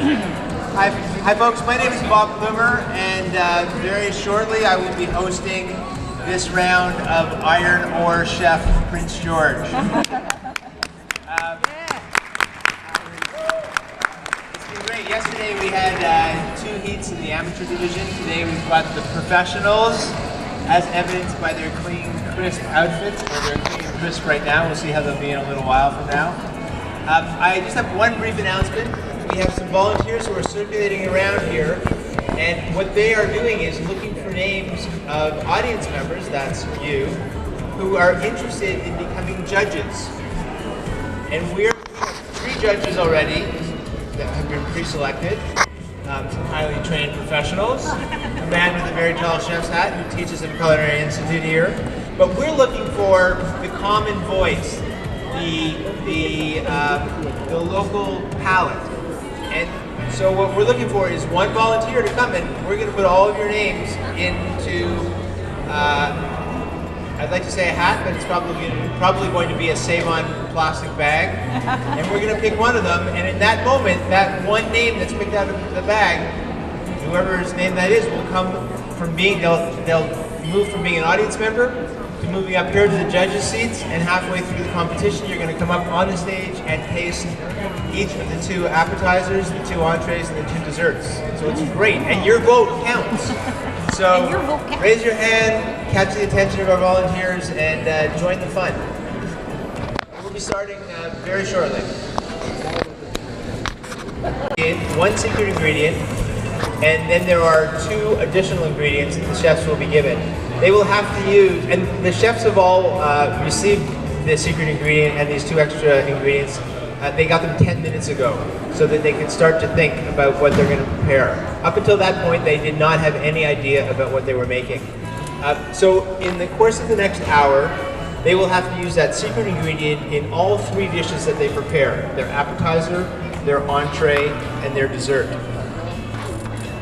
Hi folks, my name is Bob Blumer, and very shortly I will be hosting this round of Iron Ore Chef Prince George. It's been great. Yesterday we had 2 heats in the amateur division. Today we've got the professionals, as evidenced by their clean, crisp outfits, or they're clean and crisp right now. We'll see how they'll be in a little while from now. I just have one brief announcement. We have some volunteers who are circulating around here, and what they are doing is looking for names of audience members, that's you, who are interested in becoming judges. And we're 3 judges already that have been pre-selected, some highly trained professionals, a man with a very tall chef's hat who teaches at the Culinary Institute here. But we're looking for the common voice, the local palate. And so what we're looking for is one volunteer to come, and we're going to put all of your names into, I'd like to say a hat, but it's probably going to be a save-on plastic bag. And we're going to pick one of them, and in that moment, that one name that's picked out of the bag, whoever's name that is, will come from being, they'll move from being an audience member to moving up here to the judges' seats, and halfway through the competition, you're going to come up on the stage and taste each of the 2 appetizers, the 2 entrees, and the 2 desserts. So it's great, and your vote counts. So raise your hand, catch the attention of our volunteers, and join the fun. We'll be starting very shortly. One secret ingredient, and then there are 2 additional ingredients that the chefs will be given. They will have to use, and the chefs have all received the secret ingredient and these 2 extra ingredients. They got them 10 minutes ago, so that they can start to think about what they're going to prepare. Up until that point, they did not have any idea about what they were making. So in the course of the next hour, they will have to use that secret ingredient in all 3 dishes that they prepare: their appetizer, their entree, and their dessert.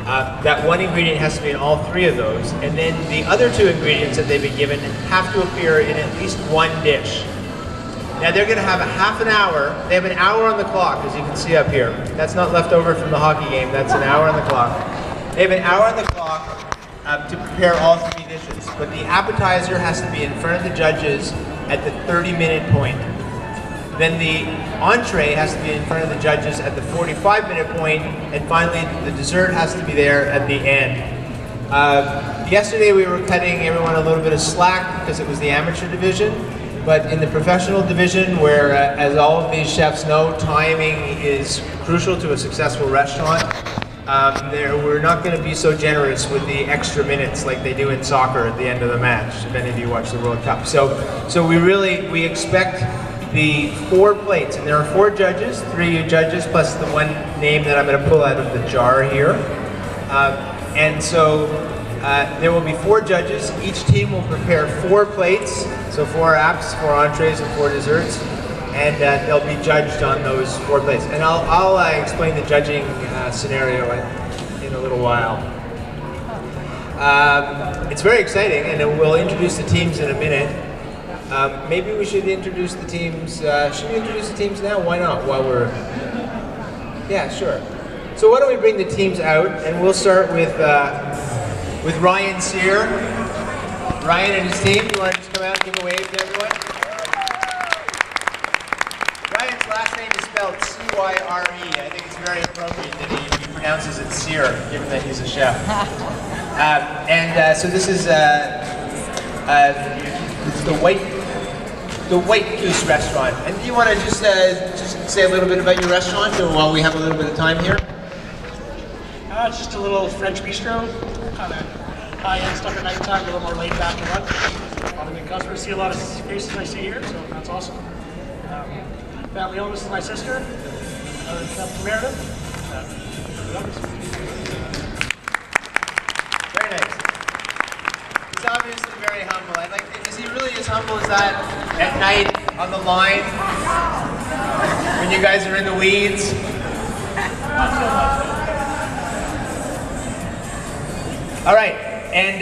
That one ingredient has to be in all 3 of those, and then the other 2 ingredients that they've been given have to appear in at least 1 dish. Now they're going to have a half an hour. They have an hour on the clock, as you can see up here. That's not left over from the hockey game. That's an hour on the clock. They have an hour on the clock to prepare all 3 dishes. But the appetizer has to be in front of the judges at the 30-minute point. Then the entree has to be in front of the judges at the 45-minute point, and finally the dessert has to be there at the end. Yesterday we were cutting everyone a little bit of slack because it was the amateur division, but in the professional division, where as all of these chefs know, timing is crucial to a successful restaurant, we're not going to be so generous with the extra minutes like they do in soccer at the end of the match, if any of you watch the World Cup. So we expect the 4 plates, and there are 4 judges, 3 judges plus the one name that I'm going to pull out of the jar here. And so there will be 4 judges. Each team will prepare 4 plates, so 4 apps, 4 entrees, and 4 desserts, and they'll be judged on those 4 plates. And I'll explain the judging scenario in a little while. It's very exciting, and we'll introduce the teams in a minute. Maybe we should introduce the teams. Should we introduce the teams now? Why not? While we're... Yeah, sure. So why don't we bring the teams out, and we'll start with Ryan Sear. Ryan and his team, you want to just come out and give a wave to everyone? Ryan's last name is spelled C-Y-R-E. I think it's very appropriate that he pronounces it Sear, given that he's a chef. So this is the White Goose restaurant. And do you want to just say a little bit about your restaurant while we have a little bit of time here? It's just a little French bistro, kind of high-end stuff at nighttime, a little more laid back and lunch. A lot of good customers, see a lot of faces I see here, so that's awesome. Family owned, this is my sister, Chef Meredith. Very nice. He's obviously very humble. Is he really as humble as that at night on the line when you guys are in the weeds? All right, and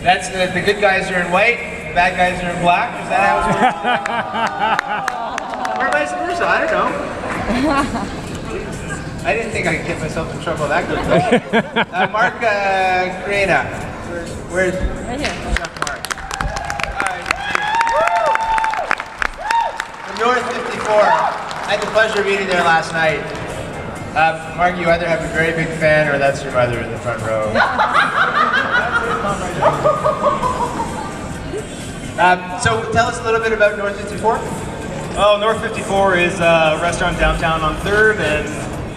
that's the good guys are in white, the bad guys are in black. Is that how it's working? Or vice versa? I don't know. I didn't think I could get myself in trouble that quickly. Mark Creana. Where's Right here. Chef Mark? From North 54. I had the pleasure of eating there last night. Mark, you either have a very big fan or that's your mother in the front row. So tell us a little bit about North 54. Oh, North 54 is a restaurant downtown on 3rd, and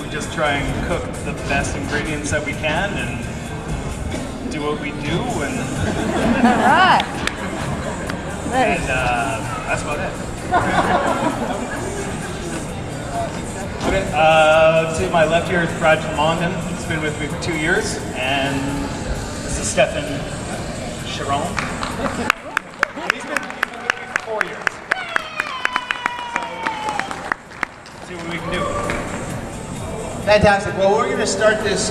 we just try and cook the best ingredients that we can and do what we do, and All right. Nice. that's about it. To my left here is Brad Tremondon. He's been with me for 2 years, and this is Stefan Chiron. He's been with me for 4 years. So, see what we can do. Fantastic. Well, we're going to start this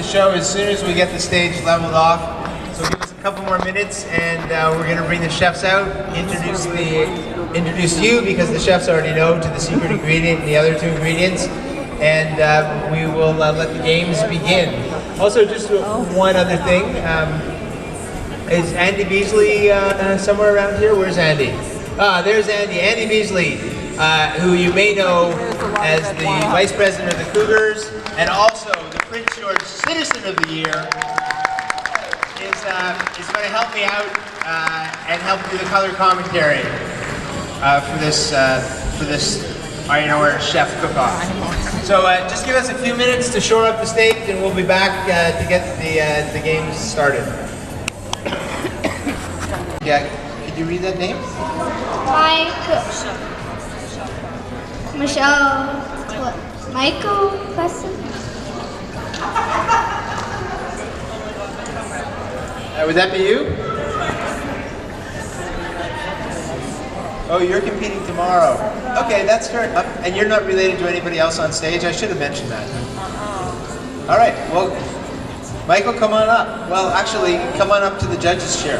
show as soon as we get the stage leveled off. So give us a couple more minutes, and we're going to bring the chefs out, introduce you because the chefs already know to the secret ingredient and the other 2 ingredients, and we will let the games begin. Also, just one other thing. Is Andy Beasley somewhere around here? Where's Andy? There's Andy. Andy Beasley, who you may know as the Vice President of the Cougars and also the Prince George Citizen of the Year, is going to help me out and help do the color commentary for this Iron Ore Chef Cook-Off. So just give us a few minutes to shore up the stage, and we'll be back to get the games started. Yeah, could you read that name? Michael Plesson. Would that be you? Oh, you're competing tomorrow. Okay, that's fair enough. And you're not related to anybody else on stage? I should have mentioned that. All right, well, Michael, come on up. Well, actually, come on up to the judges' chair.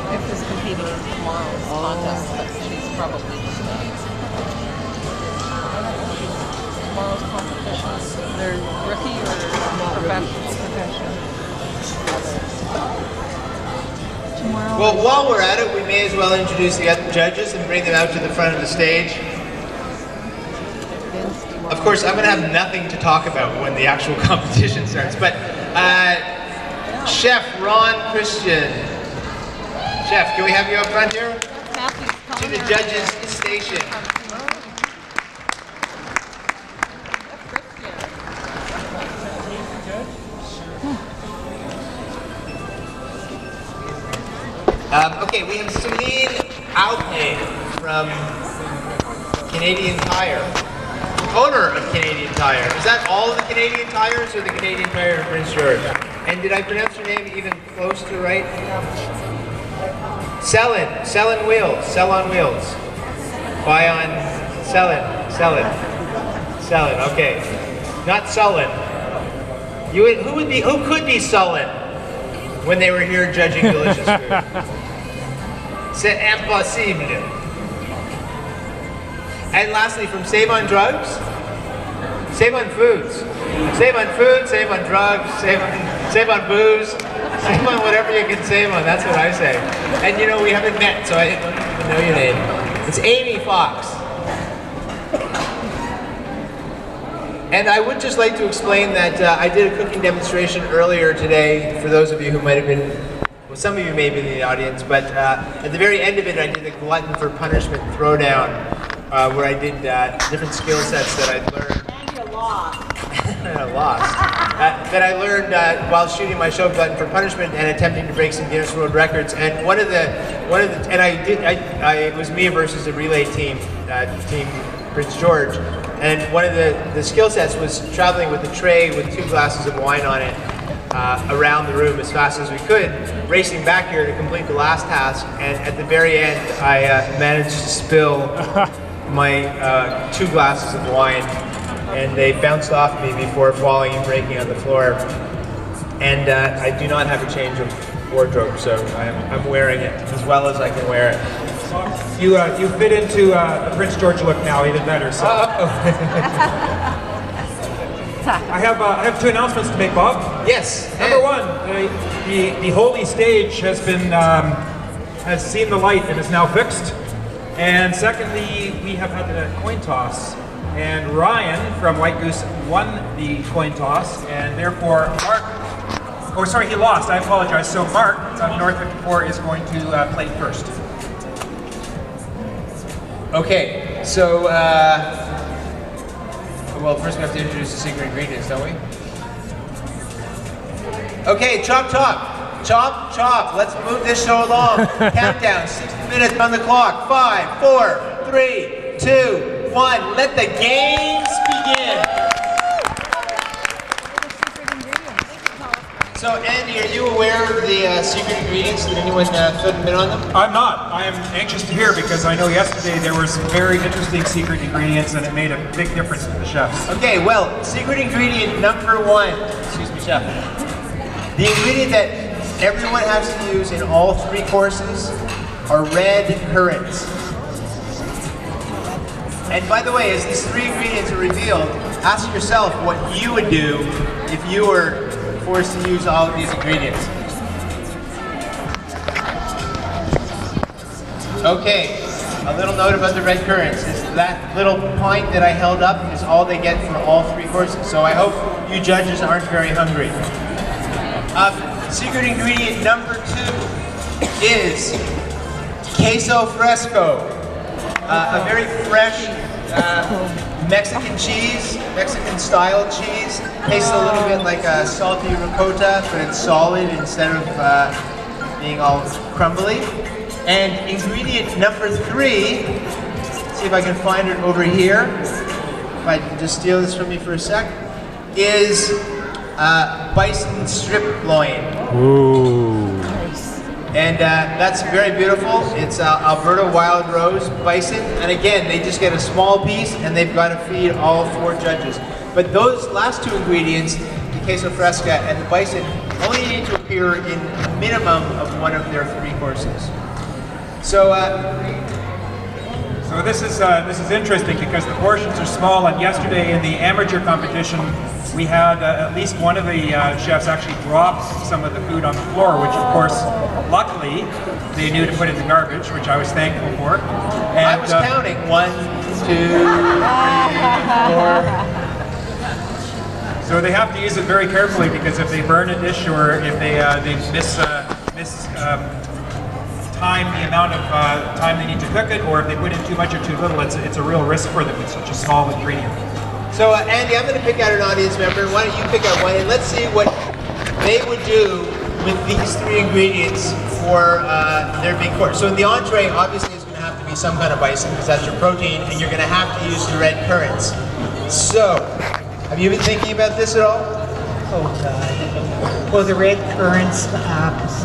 If is competing in tomorrow's contest, but she's probably just tomorrow's competition. They're rookie or professional? Tomorrow. Well, while we're at it, we may as well introduce the other judges and bring them out to the front of the stage. Of course, I'm going to have nothing to talk about when the actual competition starts, but Chef Ron Christian. Chef, can we have you up front here? To the judges' station. Okay, we have Celine Alpay from Canadian Tire, owner of Canadian Tire. Is that all of the Canadian Tires or the Canadian Tire of Prince George? And did I pronounce your name even close to right? Sellon Wheels, sell on wheels. Buy on, Sellon, okay. Not sullen. Who could be sullen when they were here judging delicious food? C'est impossible. And lastly, from Save on Drugs, save on foods. Save on food, save on drugs, save on booze, save on whatever you can save on, that's what I say. And you know, we haven't met, so I don't even know your name. It's Amy Fox. And I would just like to explain that I did a cooking demonstration earlier today, for those of you who might have been, well, some of you may be in the audience, but at the very end of it I did a glutton for punishment throwdown, where I did different skill sets that I'd learned. And you lost. I lost. That I learned while shooting my show Glutton for Punishment and attempting to break some Guinness World Records. And it was me versus the relay team, Team Prince George. And one of the skill sets was traveling with a tray with 2 glasses of wine on it around the room as fast as we could, racing back here to complete the last task. And at the very end, I managed to spill my 2 glasses of wine, and they bounced off me before falling and breaking on the floor. And I do not have a change of wardrobe, so I'm wearing it as well as I can wear it. You fit into the Prince George look now even better. So I have two announcements to make, Bob. Yes. Number one, the holy stage has been has seen the light and is now fixed. And secondly, we have had the coin toss, and Ryan from White Goose won the coin toss, and therefore Mark. Oh, sorry, he lost. I apologize. So Mark of North 54 is going to play first. Okay, so, well, first we have to introduce the secret ingredients, don't we? Okay, chop, chop. Chop, chop. Let's move this show along. Countdown, 60 minutes on the clock. 5, 4, 3, 2, 1. Let the games begin. So, Andy, are you aware of the secret ingredients? Did anyone fill them in on them? I'm not. I am anxious to hear because I know yesterday there were some very interesting secret ingredients and it made a big difference to the chefs. Okay, well, secret ingredient number 1. Excuse me, chef. The ingredient that everyone has to use in all 3 courses are red currants. And by the way, as these 3 ingredients are revealed, ask yourself what you would do if you were forced to use all of these ingredients. Okay, a little note about the red currants is that little pint that I held up is all they get for all 3 courses. So I hope you judges aren't very hungry. Secret ingredient number 2 is queso fresco, a very fresh Mexican cheese, Mexican style cheese. Tastes a little bit like a salty ricotta, but it's solid instead of being all crumbly. And ingredient number 3, see if I can find it over here, if I can just steal this from me for a sec, is bison strip loin. Ooh. And that's very beautiful. It's Alberta Wild Rose bison. And again, they just get a small piece and they've got to feed all 4 judges. But those last 2 ingredients, the queso fresca and the bison, only need to appear in a minimum of one of their 3 courses. So, So this is interesting because the portions are small, and yesterday in the amateur competition we had at least one of the chefs actually drop some of the food on the floor, which of course, luckily, they knew to put in the garbage, which I was thankful for. And, I was counting 1, 2, 3, 4. So they have to use it very carefully because if they burn a dish or if they miss time the amount of time they need to cook it, or if they put in too much or too little, it's a real risk for them with such a small ingredient. So Andy, I'm going to pick out an audience member. Why don't you pick out one and let's see what they would do with these 3 ingredients for their big course. So in the entree, obviously it's going to have to be some kind of bison because that's your protein, and you're going to have to use the red currants. So, have you been thinking about this at all? Oh God. Well, the red currants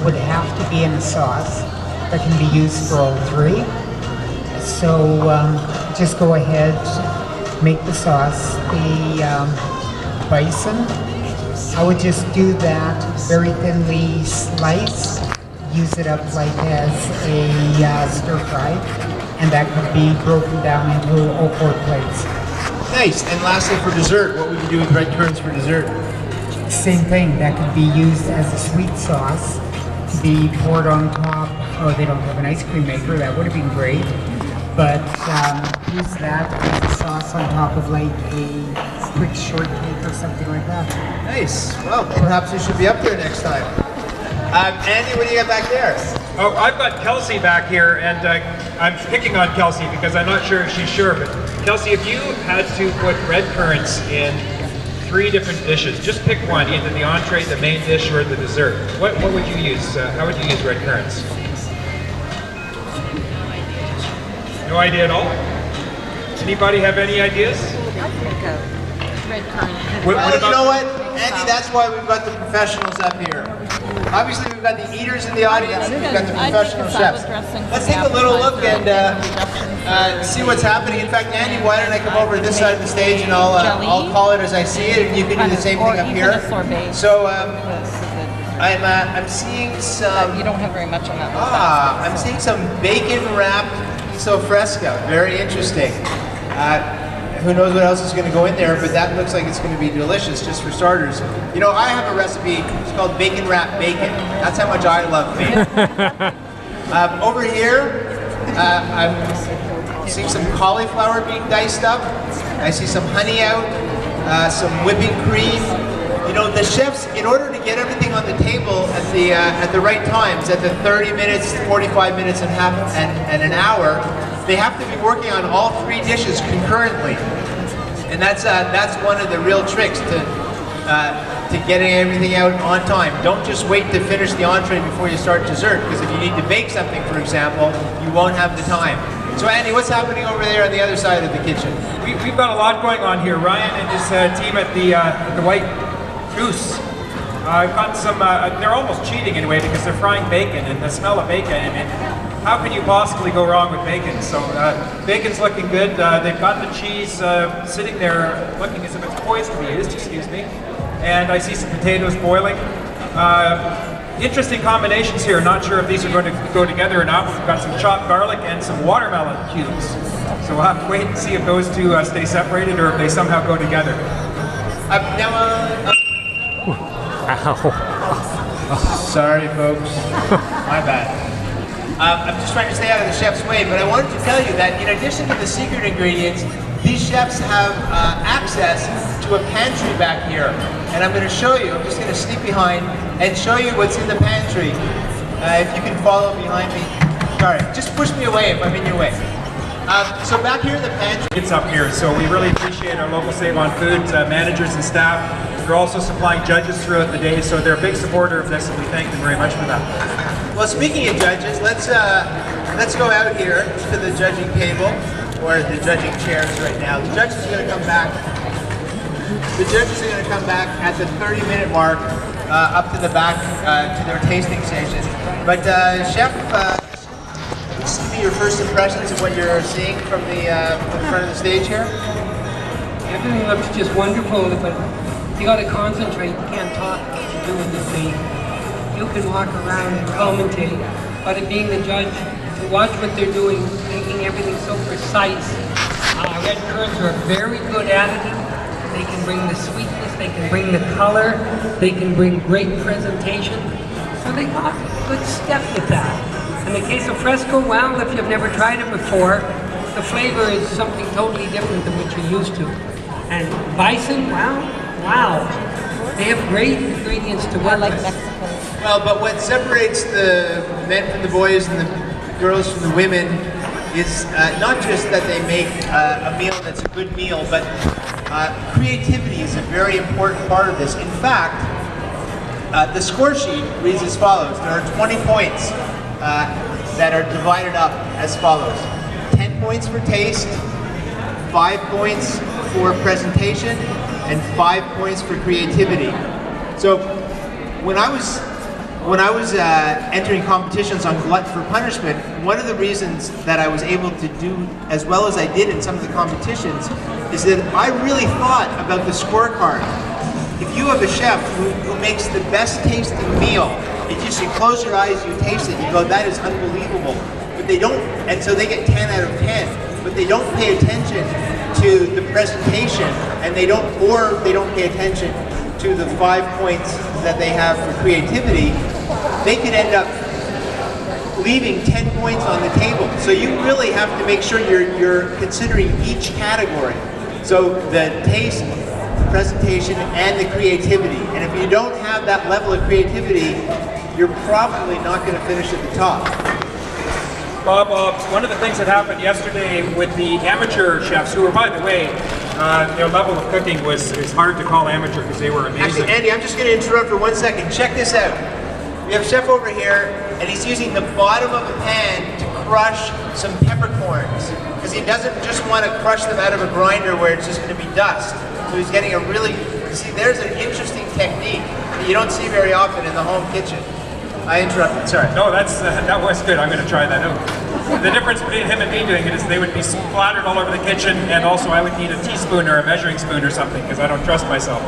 would have to be in a sauce that can be used for all 3. So just go ahead, make the sauce. The bison, I would just do that very thinly sliced, use it up like as a stir fry, and that could be broken down into all 4 plates. Nice. And lastly, for dessert, what would you do with red currants for dessert? Same thing, that could be used as a sweet sauce, to be poured on top. Oh, they don't have an ice cream maker, that would have been great. But use that as a sauce on top of like a quick shortcake or something like that. Nice. Well, perhaps you should be up there next time. Andy, what do you got back there? Oh, I've got Kelsey back here, and I'm picking on Kelsey because I'm not sure if she's sure, but Kelsey, if you had to put red currants in 3 different dishes, just pick one, either the entree, the main dish, or the dessert. What would you use? How would you use red currants? No idea at all? Anybody have any ideas? Red currant. Well, you know what, Andy, that's why we've got the professionals up here. Obviously, we've got the eaters in the audience, and we've got the professional chefs. Let's take a little look and see what's happening. In fact, Andy, why don't I come over to this side of the stage and I'll call it as I see it, and you can do the same thing up here. So, I'm seeing some. You don't have very much on that little I'm seeing some bacon wrapped miso fresca. Very interesting. Who knows what else is going to go in there, but that looks like it's going to be delicious just for starters. You know, I have a recipe, it's called bacon wrapped bacon. That's how much I love bacon. Over here, I'm seeing some cauliflower being diced up. I see some honey out, some whipping cream. You know, the chefs, in order to get everything on the table at the right times, at the 30 minutes, 45 minutes, and an hour, they have to be working on all three dishes concurrently, and that's one of the real tricks to getting everything out on time. Don't just wait to finish the entree before you start dessert, because if you need to bake something, for example, you won't have the time. So Andy, what's happening over there on the other side of the kitchen? We've got a lot going on here. Ryan and his team at the White Goose. I've got some, they're almost cheating in a way because they're frying bacon, and the smell of bacon, I mean, how can you possibly go wrong with bacon? So bacon's looking good. They've got the cheese sitting there looking as if it's poised to be used, excuse me. And I see some potatoes boiling. Interesting combinations here. Not sure if these are going to go together or not. We've got some chopped garlic and some watermelon cubes. So we'll have to wait and see if those two stay separated or if they somehow go together. Sorry, folks. My bad. I'm just trying to stay out of the chef's way, but I wanted to tell you that in addition to the secret ingredients, these chefs have access to a pantry back here. And I'm going to show you, I'm just going to sneak behind and show you what's in the pantry. If you can follow behind me. Sorry, just push me away if I'm in your way. So back here in the pantry. It's up here, so we really appreciate our local Save on Food managers and staff. They're also supplying judges throughout the day, so they're a big supporter of this, and we thank them very much for that. Well, speaking of judges, let's go out here to the judging table, or the judging chairs right now. The judges are going to come back. The judges are going to come back at the 30-minute mark, up to the back to their tasting station. But Chef, let's see your first impressions of what you're seeing from the front of the stage here. Everything looks just wonderful, but you got to concentrate. You can't talk what you're doing this thing. You can walk around and commentate, but being the judge, to watch what they're doing, making everything so precise. Red currants are very good at it. They can bring the sweetness, they can bring the color, they can bring great presentation. So they got a good step with that. In the case of fresco, well, if you've never tried it before, the flavor is something totally different than what you're used to. And bison, wow. They have great ingredients to work with. Well, but what separates the men from the boys and the girls from the women is not just that they make a meal that's a good meal, but creativity is a very important part of this. In fact, the score sheet reads as follows. There are 20 points that are divided up as follows. 10 points for taste, 5 points for presentation, and 5 points for creativity. So when I was entering competitions on Glut for Punishment, one of the reasons that I was able to do as well as I did in some of the competitions is that I really thought about the scorecard. If you have a chef who makes the best tasting meal, you close your eyes, you taste it, you go, that is unbelievable. But they don't, and so they get 10 out of 10, but they don't pay attention to the presentation, and they don't pay attention to the 5 points that they have for creativity. They could end up leaving 10 points on the table. So you really have to make sure you're considering each category. So the taste, the presentation, and the creativity. And if you don't have that level of creativity, you're probably not going to finish at the top. Bob, one of the things that happened yesterday with the amateur chefs, who were, by the way, their level of cooking is hard to call amateur because they were amazing. Actually, Andy, I'm just going to interrupt for 1 second. Check this out. We have a chef over here, and he's using the bottom of a pan to crush some peppercorns, because he doesn't just want to crush them out of a grinder where it's just going to be dust. So he's getting a really, see, there's an interesting technique that you don't see very often in the home kitchen. I interrupted, sorry. No, that was good. I'm going to try that out. The difference between him and me doing it is they would be splattered all over the kitchen, and also I would need a teaspoon or a measuring spoon or something because I don't trust myself.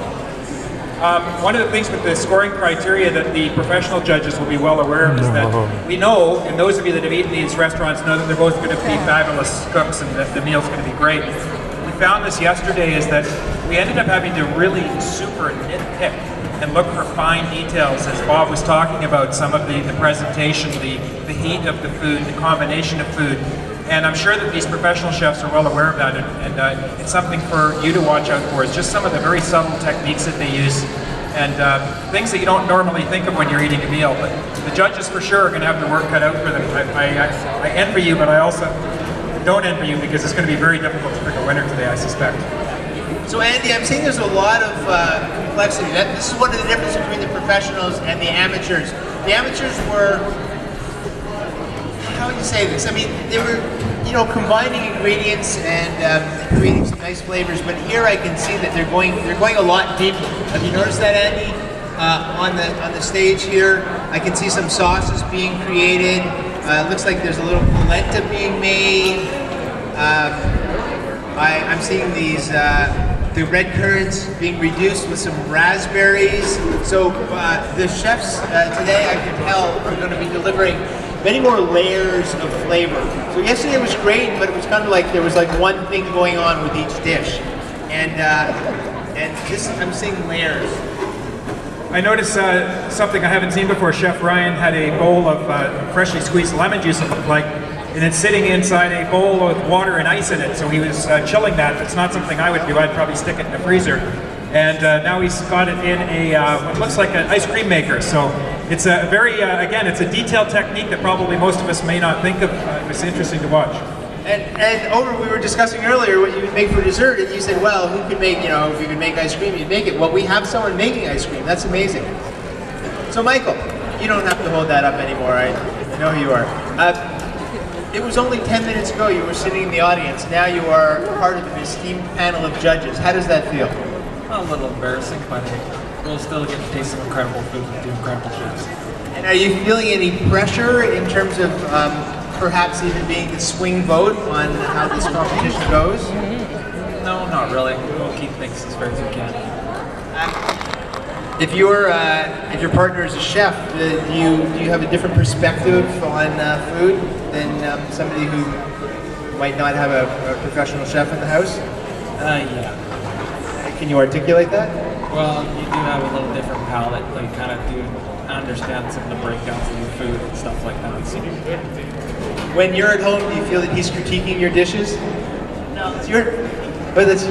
One of the things with the scoring criteria that the professional judges will be well aware of is that we know, and those of you that have eaten these restaurants know that they're both going to be fabulous cooks and that the meal's going to be great. We found this yesterday is that we ended up having to really super nitpick and look for fine details, as Bob was talking about, some of the presentation, the heat of the food, the combination of food. And I'm sure that these professional chefs are well aware of that, and it's something for you to watch out for. It's just some of the very subtle techniques that they use, and things that you don't normally think of when you're eating a meal. But the judges for sure are going to have their work cut out for them. I envy you, but I also don't envy you, because it's going to be very difficult to pick a winner today, I suspect. So Andy, I'm seeing there's a lot of complexity. This is one of the differences between the professionals and the amateurs. The amateurs were, how would you say this? I mean, they were, combining ingredients and creating some nice flavors. But here I can see that they're going a lot deeper. Have you noticed that, Andy? On the stage here, I can see some sauces being created. It looks like there's a little polenta being made. I'm seeing these the red currants being reduced with some raspberries. So the chefs today, I can tell, are going to be delivering many more layers of flavor. So yesterday was great, but it was kind of like there was like one thing going on with each dish, and this I'm seeing layers. I noticed something I haven't seen before. Chef Ryan had a bowl of freshly squeezed lemon juice, it looked like, and it's sitting inside a bowl with water and ice in it. So he was chilling that. It's not something I would do. I'd probably stick it in the freezer. And now he's got it in a what looks like an ice cream maker. So it's a very, again, it's a detailed technique that probably most of us may not think of. It was interesting to watch. And we were discussing earlier what you would make for dessert, and you said, well, who could make, if you could make ice cream, you'd make it. Well, we have someone making ice cream. That's amazing. So Michael, you don't have to hold that up anymore, right? I know who you are. It was only 10 minutes ago you were sitting in the audience. Now you are part of an esteemed panel of judges. How does that feel? A little embarrassing, but we'll still get to taste some incredible food with the incredible chefs. And are you feeling any pressure in terms of perhaps even being the swing vote on how this competition goes? No, not really. We'll keep things as fair as we can. If your partner is a chef, do you have a different perspective on food than somebody who might not have a professional chef in the house? Yeah. Can you articulate that? Well, you do have a little different palate. Like, kind of do understand some of the breakdowns of your food and stuff like that. So. When you're at home, do you feel that he's critiquing your dishes? No. But that's.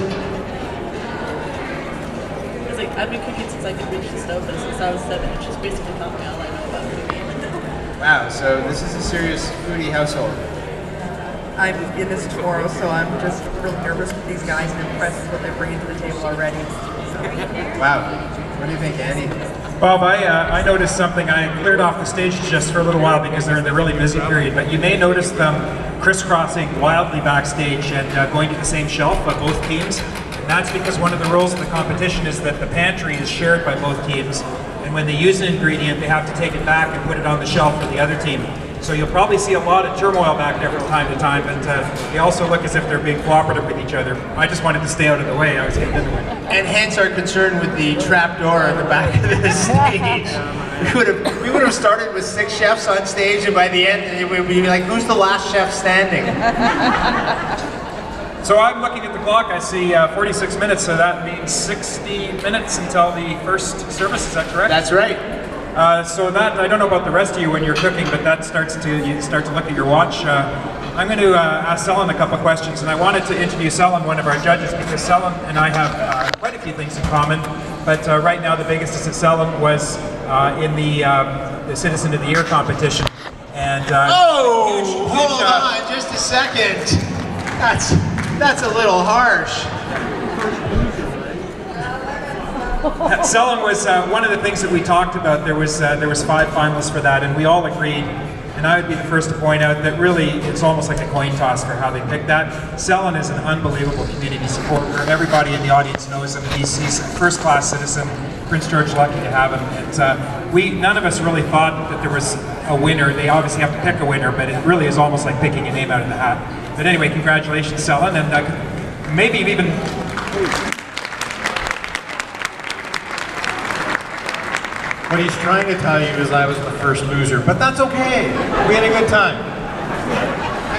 It's like, I've been cooking since I could reach the stove, but since I was 7, it's just basically taught me all I know about cooking. Wow, so this is a serious foodie household. I'm in this tomorrow, so I'm just really nervous with these guys and impressed with what they're bringing to the table already. So. Wow. What do you think, Andy? Bob, I noticed something. I cleared off the stage just for a little while because they're in the really busy period, but you may notice them crisscrossing wildly backstage and going to the same shelf by both teams. And that's because one of the rules of the competition is that the pantry is shared by both teams, and when they use an ingredient, they have to take it back and put it on the shelf for the other team. So you'll probably see a lot of turmoil back there from time to time, but they also look as if they're being cooperative with each other. I just wanted to stay out of the way. I was getting in the way. And hence our concern with the trap door at the back of the stage. We would have started with 6 chefs on stage, and by the end, it would be like, who's the last chef standing? So I'm looking at the clock. I see 46 minutes, so that means 60 minutes until the first service. Is that correct? That's right. So that, I don't know about the rest of you when you're cooking, but that you start to look at your watch. I'm going to ask Selen a couple of questions, and I wanted to introduce Selen, one of our judges, because Selen and I have quite a few things in common. But right now, the biggest is that Selen was in the Citizen of the Year competition. And hold on, just a second. That's a little harsh. Selen was one of the things that we talked about. There was 5 finalists for that, and we all agreed. And I would be the first to point out that really it's almost like a coin toss for how they picked that. Selen is an unbelievable community supporter. Everybody in the audience knows him. He's a first-class citizen. Prince George lucky to have him. And none of us really thought that there was a winner. They obviously have to pick a winner, but it really is almost like picking a name out of the hat. But anyway, congratulations, Selen, and maybe even. What he's trying to tell you is I was the first loser, but that's okay. We had a good time.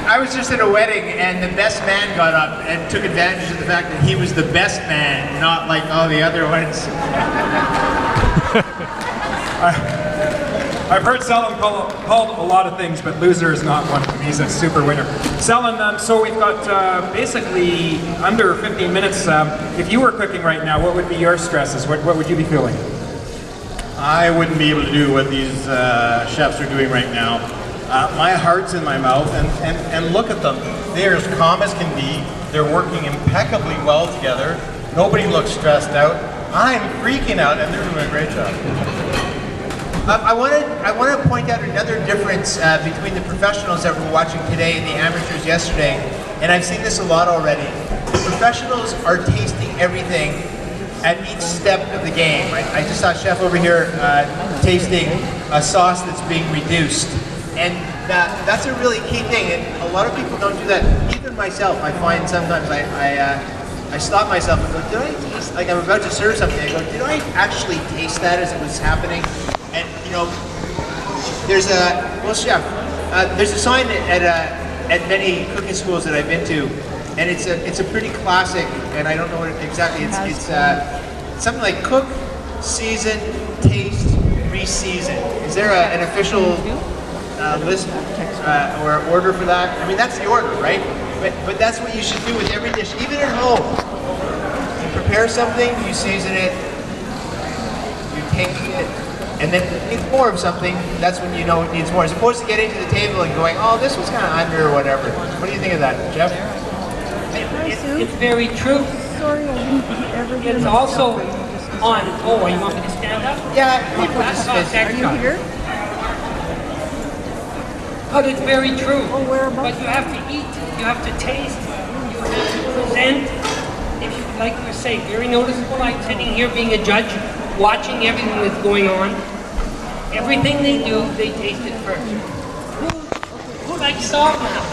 I was just at a wedding and the best man got up and took advantage of the fact that he was the best man, not like all the other ones. I've heard Selin called a lot of things, but loser is not one of them. He's a super winner. Selin, so we've got basically under 15 minutes. If you were cooking right now, what would be your stresses? What would you be feeling? I wouldn't be able to do what these chefs are doing right now. My heart's in my mouth, and look at them. They are as calm as can be. They're working impeccably well together. Nobody looks stressed out. I'm freaking out, and they're doing a great job. I want to point out another difference between the professionals that were watching today and the amateurs yesterday, and I've seen this a lot already. The professionals are tasting everything at each step of the game. I just saw a chef over here tasting a sauce that's being reduced, and that's a really key thing, and a lot of people don't do that. Even myself, I find sometimes I stop myself and go, did I taste, like I'm about to serve something, I go, did I actually taste that as it was happening? And you know, there's a sign at many cooking schools that I've been to, and it's a pretty classic, and I don't know what exactly, it's something like cook, season, taste, re-season. Is there an official list or order for that? I mean, that's the order, right? But that's what you should do with every dish, even at home. You prepare something, you season it, you taste it, and then if it needs more of something, that's when you know it needs more. As opposed to getting to the table and going, oh, this was kind of under or whatever. What do you think of that, Jeff? It's very true. It's also on. Oh, you want me to stand up? Yeah, maybe we'll just Are you here? But it's very true. Oh, where about? But you have to eat, you have to taste, you have to present. If you like you say, very noticeable. I'm sitting here being a judge, watching everything that's going on. Everything they do, they taste it first. Who likes salt now?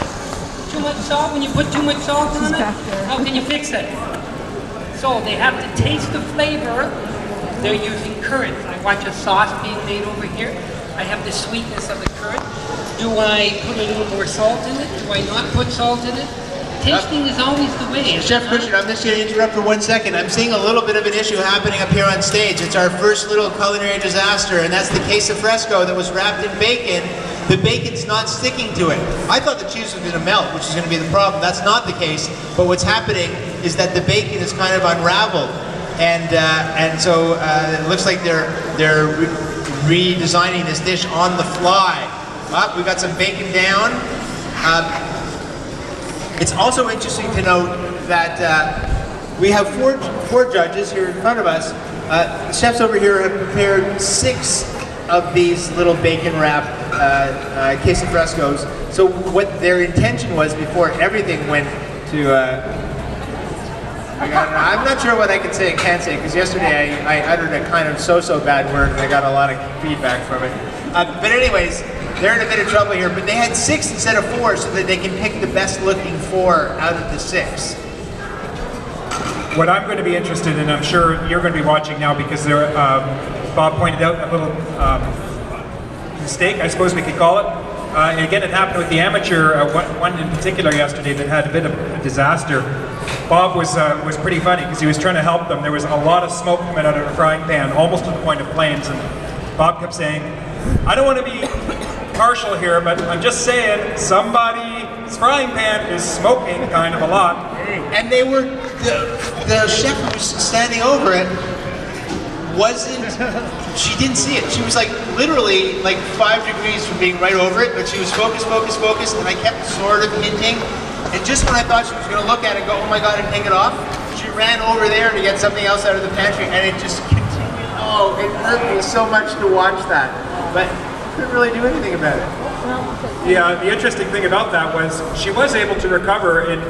Too much salt? When you put too much salt on it, how can you fix it? So they have to taste the flavor. They're using currant. I watch a sauce being made over here. I have the sweetness of the currant. Do I put a little more salt in it? Do I not put salt in it? Tasting is always the way. Chef Richard, I'm just going to interrupt for 1 second. I'm seeing a little bit of an issue happening up here on stage. It's our first little culinary disaster, and that's the queso fresco that was wrapped in bacon. The bacon's not sticking to it. I thought the cheese was going to melt, which is going to be the problem. That's not the case. But what's happening is that the bacon is kind of unraveled, and so it looks like they're redesigning this dish on the fly. We've got some bacon down. It's also interesting to note that we have four judges here in front of us. The chefs over here have prepared 6 of these little bacon-wrapped queso frescos. So what their intention was before everything went to... I'm not sure what I can say and can't say, because yesterday I uttered a kind of so-so bad word and I got a lot of feedback from it. But anyways, they're in a bit of trouble here, but they had 6 instead of 4 so that they can pick the best looking 4 out of the 6. What I'm going to be interested in, I'm sure you're going to be watching now because there, Bob pointed out a little mistake, I suppose we could call it. And again, it happened with the amateur, one in particular yesterday that had a bit of a disaster. Bob was pretty funny because he was trying to help them. There was a lot of smoke coming out of the frying pan, almost to the point of flames, and Bob kept saying, I don't want to be partial here, but I'm just saying somebody's frying pan is smoking kind of a lot. And they were, the chef who was standing over it she didn't see it. She was like literally like 5 degrees from being right over it, but she was focused, and I kept sort of hinting. And just when I thought she was going to look at it and go, oh my God, and take it off, she ran over there to get something else out of the pantry, and it just continued. Oh, it hurt me so much to watch that. But couldn't really do anything about it. The interesting thing about that was she was able to recover in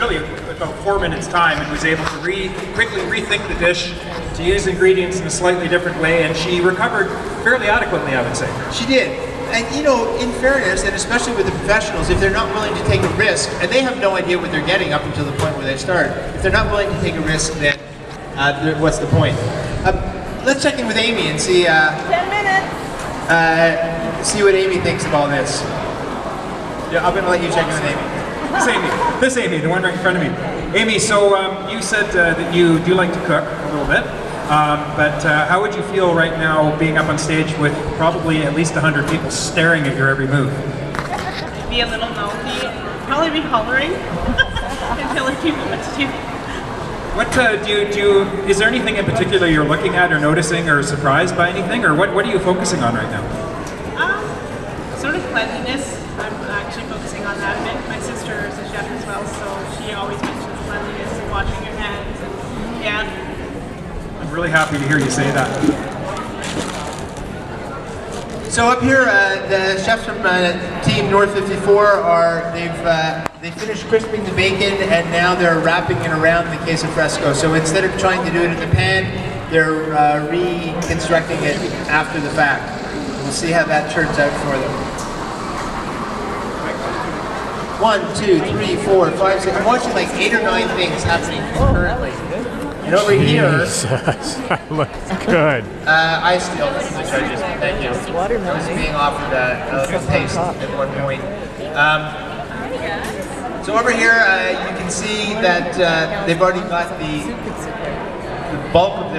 really about 4 minutes time and was able to quickly rethink the dish, to use ingredients in a slightly different way, and she recovered fairly adequately, I would say. She did. And you know, in fairness, and especially with the professionals, if they're not willing to take a risk, and they have no idea what they're getting up until the point where they start, if they're not willing to take a risk, then what's the point? let's check in with Amy and see 10 minutes. see what Amy thinks of all this. Yeah, I'm going to let you check in with Amy. This Amy, the one right in front of me. Amy, so you said that you do like to cook a little bit, but how would you feel right now being up on stage with probably at least 100 people staring at your every move? Be a little mouthy. Probably be hollering and telling people what to do. What is there anything in particular you're looking at or noticing or surprised by anything, or what are you focusing on right now? Sort of cleanliness. I'm actually focusing on that a bit. My sister is a chef as well, so she always mentions cleanliness and washing your hands. And yeah. I'm really happy to hear you say that. So up here, the chefs from Team North 54 they finished crisping the bacon and now they're wrapping it around the queso fresco. So instead of trying to do it in the pan, they're reconstructing it after the fact. We'll see how that turns out for them. 1, 2, 3, 4, 5, 6. I'm watching like 8 or 9 things happening concurrently. And over here, that looks good. I still from the judges. Thank you. I was being offered a taste at one point. So over here, you can see that they've already got the bulk of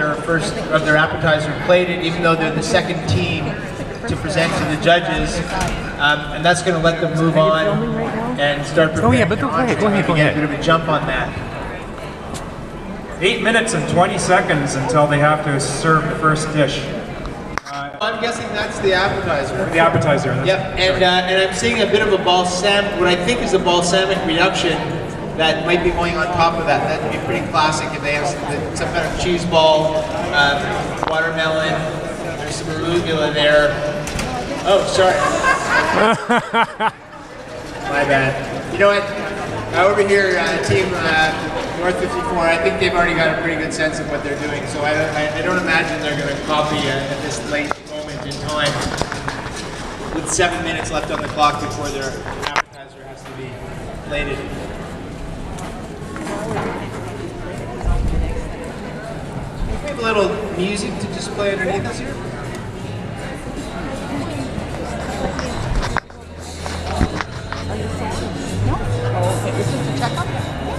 their appetizer plated, even though they're the second team to present to the judges, and that's going to let them move on and start preparing. Oh yeah, but go ahead. Get a bit of a jump on that. 8 minutes and 20 seconds until they have to serve the first dish. I'm guessing that's the appetizer. The appetizer. Yep, and I'm seeing a bit of a balsamic, what I think is a balsamic reduction that might be going on top of that. That'd be pretty classic if they have some kind of cheese ball, watermelon, there's some arugula there. Oh, sorry. My bad. You know what? Over here, Team North 54, I think they've already got a pretty good sense of what they're doing, so I don't imagine they're going to copy at this late moment in time with 7 minutes left on the clock before their appetizer has to be plated. We have a little music to just play underneath us here.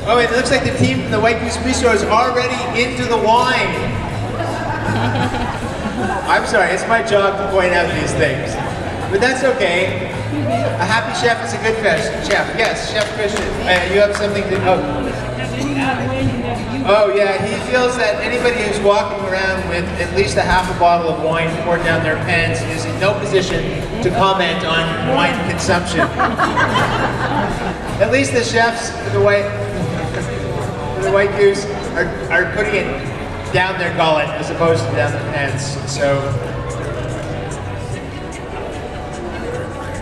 Oh, it looks like the team from the White Goose Bistro is already into the wine. I'm sorry, it's my job to point out these things. But that's okay. A happy chef is a good chef. Yes, Chef Christian. You have something to... Oh, yeah, he feels that anybody who's walking around with at least a half a bottle of wine poured down their pants is in no position to comment on wine consumption. At least the chefs for the White Goose are putting it down their gullet as opposed to down their pants. So,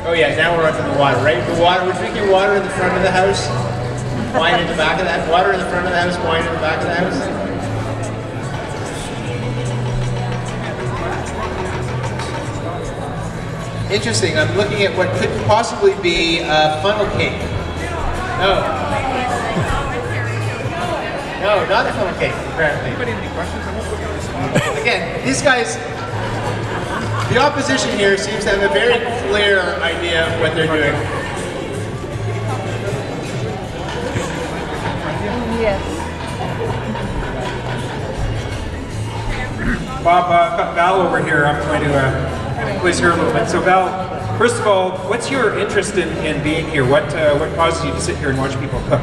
oh yeah, now we're onto the water, right? The water, we're drinking water in the front of the house, wine in the back of the house, water in the front of the house, wine in the back of the house. Interesting, I'm looking at what could possibly be a funnel cake. No, not a funnel cake, apparently. Again, these guys, the opposition here seems to have a very clear idea of what they're doing. Yes. Bob, I've got Val over here. I'm going to quiz her a little bit. So Val, first of all, what's your interest in being here? What causes you to sit here and watch people cook?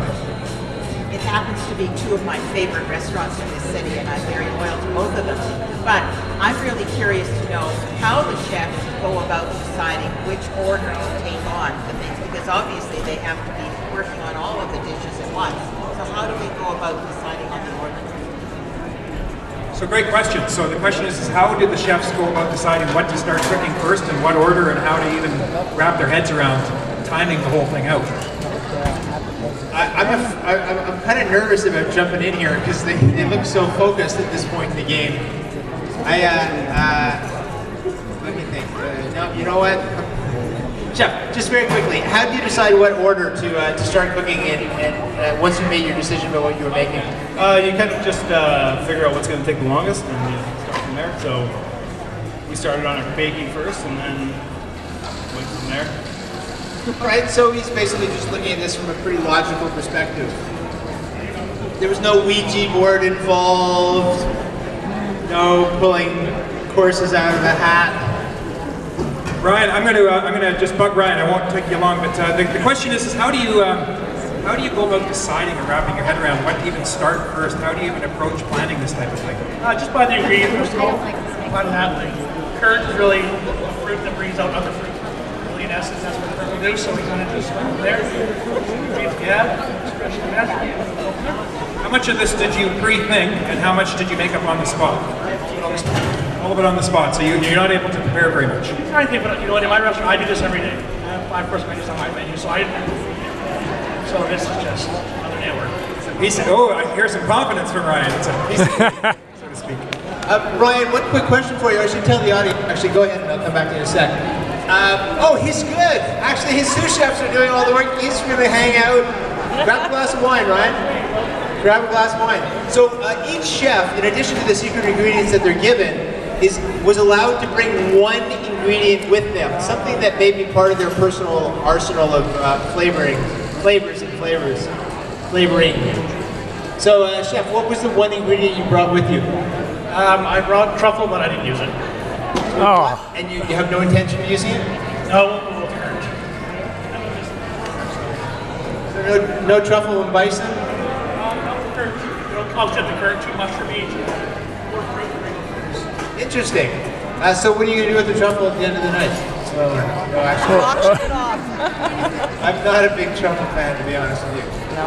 It happens to be two of my favorite restaurants in this city, and I'm very loyal to both of them. But I'm really curious to know how the chefs go about deciding which order to take on the things, because obviously they have to be working on all of the dishes at once. So how do we go about deciding on the order? So great question. So the question is how did the chefs go about deciding what to start cooking first and what order, and how to even wrap their heads around timing the whole thing out? I'm kind of nervous about jumping in here because they look so focused at this point in the game. Let me think. No, you know what? Chef, just very quickly, how do you decide what order to start cooking in, and once you made your decision about what you were making? You kind of just figure out what's going to take the longest and you start from there. there. So we started on our baking first, and then went from there. All right, so he's basically just looking at this from a pretty logical perspective. There was no Ouija board involved, no pulling courses out of a hat. Ryan, I'm gonna just bug Ryan. I won't take you long, but the question is how do you go about deciding and wrapping your head around what to even start first? How do you even approach planning this type of thing? Just buy the ingredients first of all. Buy that thing. Currant is really fruit that brings out other fruit. Really, in essence, that's what currant will do. So we kind of just start from there. Fresh and mashed. How much of this did you pre-think, and how much did you make up on the spot? All of it on the spot, so you're not able to prepare very much. I think, but you know what? In my restaurant, I do this every day. I have 5 course menus on my menu, so this is just another day of work. Oh, I hear some confidence from Ryan. It's a piece of cake, so to speak. Ryan, one quick question for you. I should tell the audience. Actually, go ahead and I'll come back to you in a sec. He's good. Actually, his sous chefs are doing all the work. He's going to hang out. Grab a glass of wine, Ryan. Grab a glass of wine. So each chef, in addition to the secret ingredients that they're given, was allowed to bring one ingredient with them, something that may be part of their personal arsenal of flavoring. So, Chef, what was the one ingredient you brought with you? I brought truffle, but I didn't use it. Oh. And you have no intention of using it? No, So no truffle and bison? no curd. You don't concept the curd too much for me. Interesting. So what are you going to do with the truffle at the end of the night? No, actually. Auction it off. I'm not a big truffle fan, to be honest with you. No.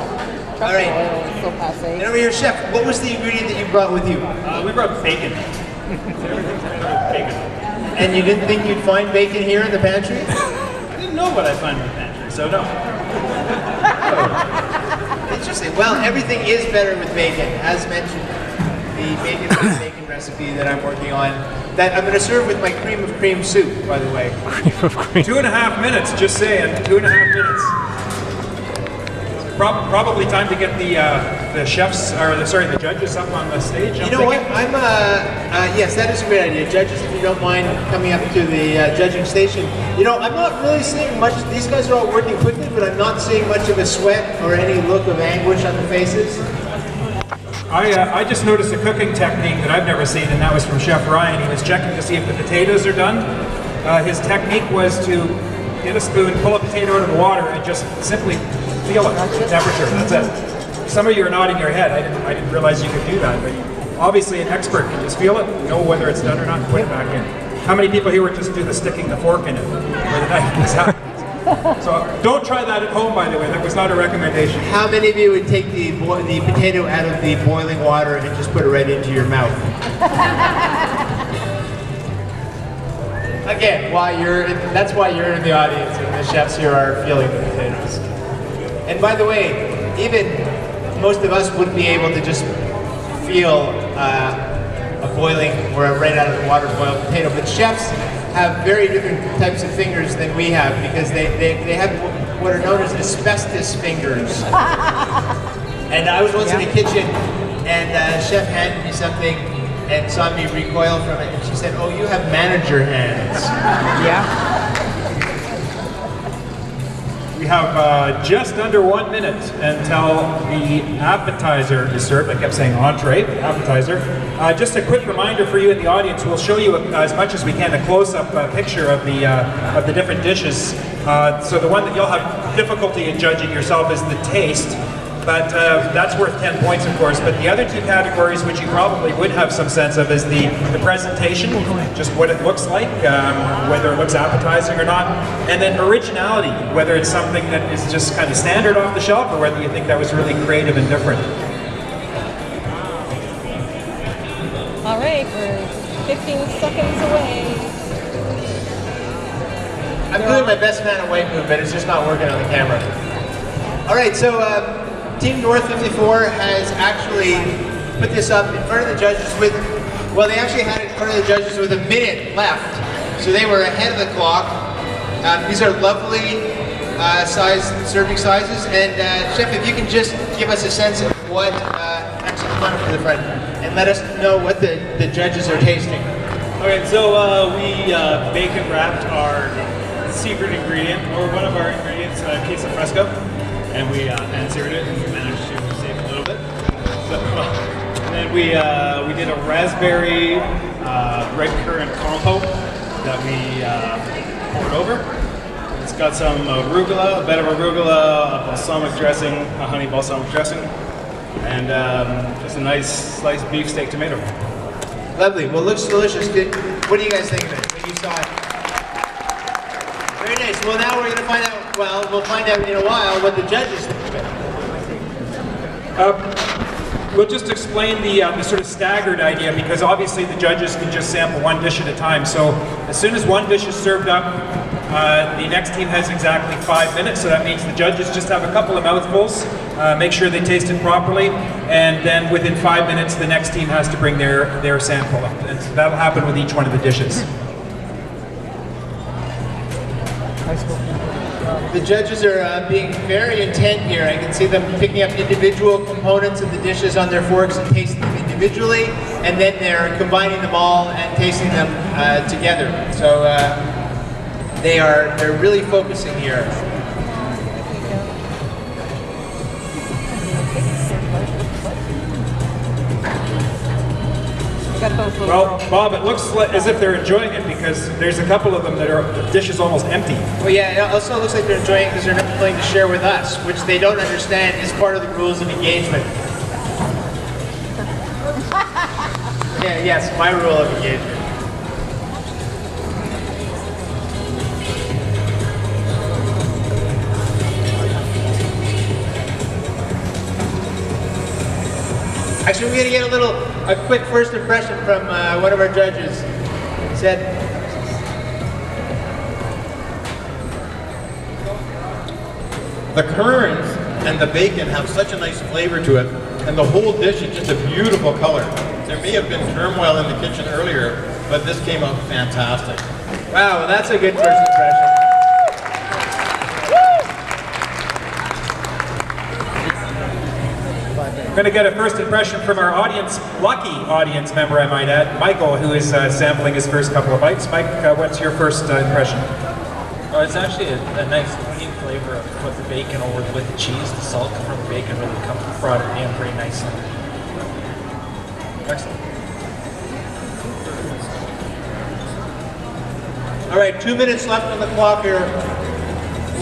All right. So passe. And over here, Chef, what was the ingredient that you brought with you? We brought bacon. Bacon. And you didn't think you'd find bacon here in the pantry? I didn't know what I'd find in the pantry, so no. Interesting. Well, everything is better with bacon, as mentioned. The bacon recipe that I'm working on, that I'm going to serve with my cream of cream soup, by the way. Cream of cream. 2.5 minutes, just saying. 2.5 minutes. Probably time to get the chefs, the judges up on the stage. You know what? Yes, that is a great idea. Judges, if you don't mind coming up to the judging station. You know, I'm not really seeing much. These guys are all working quickly, but I'm not seeing much of a sweat or any look of anguish on the faces. I just noticed a cooking technique that I've never seen, and that was from Chef Ryan. He was checking to see if the potatoes are done. His technique was to get a spoon, pull a potato out of the water, and just simply feel it, the temperature. That's it. Some of you are nodding your head. I didn't realize you could do that, but obviously an expert can just feel it, know whether it's done or not, and put it back in. How many people here would just do the sticking the fork in it where the knife is out? So don't try that at home, by the way. That was not a recommendation. How many of you would take the potato out of the boiling water and just put it right into your mouth? Again, that's why you're in the audience, and the chefs here are feeling the potatoes. And by the way, even most of us wouldn't be able to just feel a boiling or a right out of the water boiled potato, but chefs have very different types of fingers than we have, because they have what are known as asbestos fingers. And I was once in a kitchen, and a chef handed me something and saw me recoil from it, and she said, "Oh, you have manager hands." Yeah. We have just under 1 minute until the appetizer is served. I kept saying entree, appetizer. Just a quick reminder for you in the audience, we'll show you as much as we can a close-up picture of the different dishes. So the one that you'll have difficulty in judging yourself is the taste, but that's worth 10 points, of course. But the other two categories, which you probably would have some sense of, is the presentation, just what it looks like, whether it looks appetizing or not, and then originality, whether it's something that is just kind of standard off the shelf, or whether you think that was really creative and different. All right, we're 15 seconds away. I'm doing my best man at white move, but it's just not working on the camera. All right, so Team North 54 has actually put this up in front of the judges with, well, they actually had it in front of the judges with a minute left. So they were ahead of the clock. These are lovely serving sizes. And Chef, if you can just give us a sense of what, actually come on up to the front, and and let us know what the judges are tasting. Okay, so we bacon wrapped our secret ingredient, or one of our ingredients, queso fresco, and we pan-seared it and we managed to save a little bit. So, and then we did a raspberry red currant compote that we poured over. It's got some arugula, a bed of arugula, a balsamic dressing, a honey balsamic dressing, and just a nice sliced beefsteak tomato. Lovely. Well, looks delicious. What do you guys think of it when you saw it? Very nice. Well, now we're going to find out. Well, we'll find out in a while what the judges think of it. We'll just explain the sort of staggered idea, because obviously the judges can just sample one dish at a time. So as soon as one dish is served up, the next team has exactly 5 minutes. So that means the judges just have a couple of mouthfuls, make sure they taste it properly, and then within 5 minutes the next team has to bring their sample up. And so that'll happen with each one of the dishes. The judges are being very intent here. I can see them picking up individual components of the dishes on their forks and tasting them individually, and then they're combining them all and tasting them together. So they're really focusing here. Well, Bob, it looks as if they're enjoying it, because there's a couple of them that the dish is almost empty. Well, yeah, it also looks like they're enjoying it because they're not willing to share with us, which they don't understand is part of the rules of engagement. Yeah, yes, my rule of engagement. Actually, we're going to get a quick first impression from one of our judges. Said, the currants and the bacon have such a nice flavor to it, and the whole dish is just a beautiful color. There may have been turmoil in the kitchen earlier, but this came out fantastic. wow, well, that's a good first impression. We're going to get a first impression from our lucky audience member, I might add, Michael, who is sampling his first couple of bites. Mike, what's your first impression? Oh, it's actually a nice clean flavor with the bacon over with the cheese. The salt from the bacon really brought it in pretty nicely. Excellent. All right, 2 minutes left on the clock here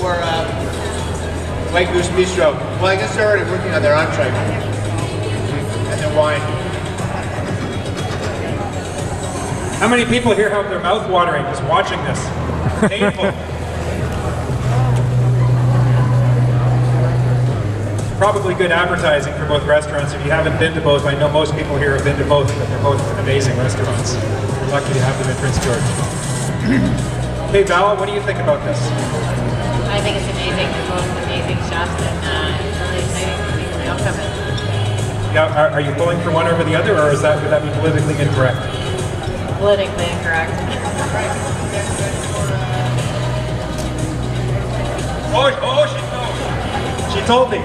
for White Goose Bistro. Well, I guess they're already working on their entree and their wine. How many people here have their mouth watering just watching this? Painful. Probably good advertising for both restaurants. If you haven't been to both, I know most people here have been to both, but they're both amazing restaurants. We're lucky to have them in Prince George. Hey Val, what do you think about this? I think it's amazing. They're both amazing chefs, and it's really exciting to see the outcome. Yeah, are you pulling for one over the other, or would that be politically incorrect? Politically incorrect. She told me.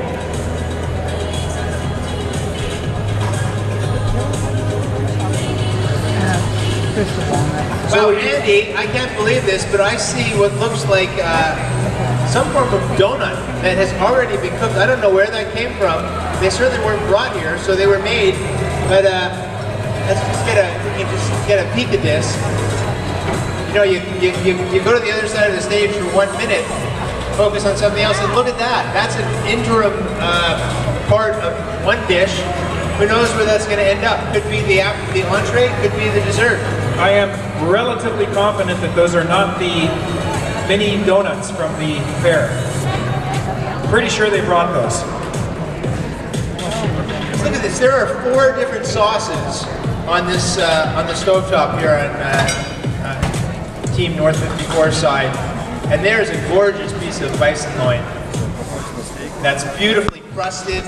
Well, Andy, I can't believe this, but I see what looks like some form of donut that has already been cooked. I don't know where that came from. They certainly weren't brought here, so they were made. But let's just get a peek at this. You know, you go to the other side of the stage for 1 minute, focus on something else, and look at that. That's an interim part of one dish. Who knows where that's going to end up? Could be the entree, could be the dessert. I am relatively confident that those are not the mini donuts from the fair. Pretty sure they brought those. Look at this. There are 4 different sauces on this on the stovetop here on Team North 54 side, and there's a gorgeous piece of bison loin that's beautifully crusted.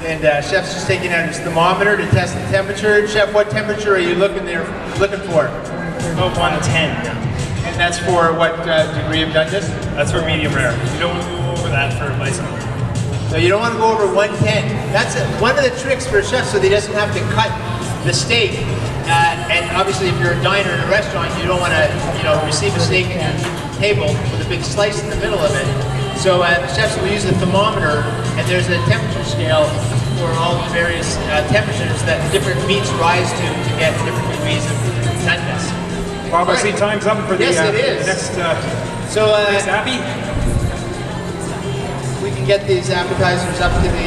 And Chef's just taking out his thermometer to test the temperature. Chef, what temperature are you looking for? About 110. And that's for what degree of Duchess? That's for medium rare. You don't want to go over that for bison. So you don't want to go over 110. That's one of the tricks for a chef, so that he doesn't have to cut the steak. And obviously, if you're a diner in a restaurant, you don't want to, receive a steak at your table with a big slice in the middle of it. So chefs will use a thermometer, and there's a temperature scale for all the various temperatures that different meats rise to get different degrees of doneness. Bob, I see time's up for the, yes, it is. next next appy. We can get these appetizers up to the.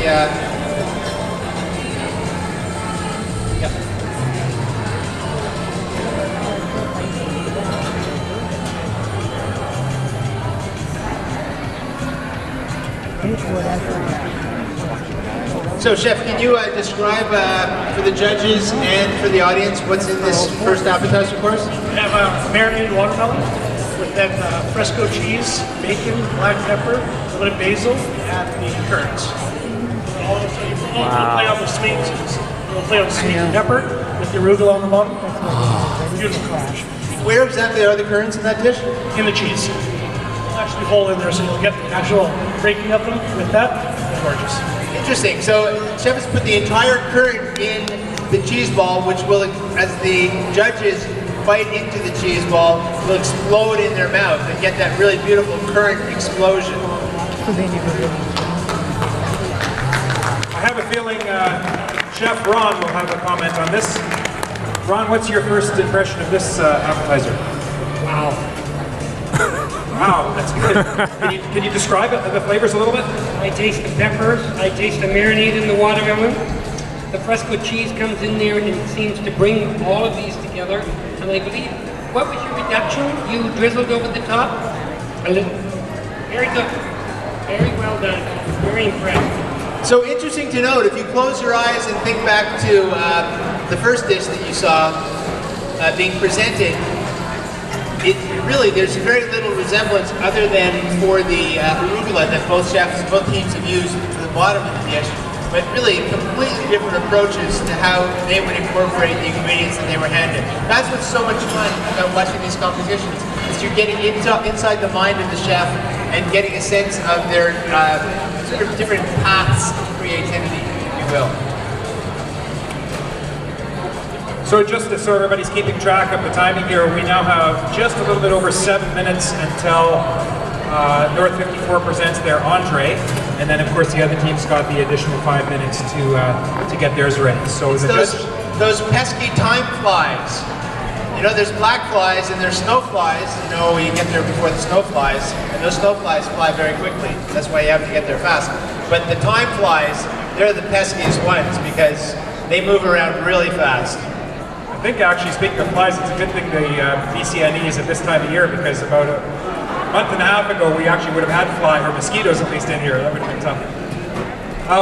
Yep. So, Chef, can you describe for the judges and for the audience what's in this first appetizer course? We have marinated watermelon with then fresco cheese, bacon, black pepper, a little bit of basil, and the currants. We'll play on the sweet, we'll play on sweet pepper with the arugula on the bottom. Beautiful combination. Where exactly are the currants in that dish? In the cheese. We'll actually hole in there so you'll get the actual breaking of them with that. Gorgeous. Interesting. So, Chef has put the entire currant in the cheese ball, which will, as the judges bite into the cheese ball, will explode in their mouth and get that really beautiful currant explosion. I have a feeling Chef Ron will have a comment on this. Ron, what's your first impression of this appetizer? Wow. Wow, that's good. Can you describe it, the flavors a little bit? I taste the peppers, I taste the marinade in the watermelon. The fresco cheese comes in there and it seems to bring all of these together. And I believe, what was your reduction? You drizzled over the top? A little. Very good. Very well done. Very impressed. So interesting to note, if you close your eyes and think back to the first dish that you saw being presented, there's very little resemblance other than for the arugula that both teams have used for the bottom of the dish, but really completely different approaches to how they would incorporate the ingredients that they were handed. That's what's so much fun about watching these competitions, is you're getting inside the mind of the chef and getting a sense of their sort of different paths of creativity, if you will. So just so everybody's keeping track of the timing here, we now have just a little bit over 7 minutes until North 54 presents their entree, and then of course the other team's got the additional 5 minutes to get theirs ready. So those pesky time flies. There's black flies and there's snow flies. You get there before the snow flies, and those snow flies fly very quickly. That's why you have to get there fast. But the time flies, they're the peskiest ones because they move around really fast. I think actually, speaking of flies, it's a good thing the BCNE is at this time of year, because about a month and a half ago we actually would have had fly, or mosquitoes at least in here. That would have been tough.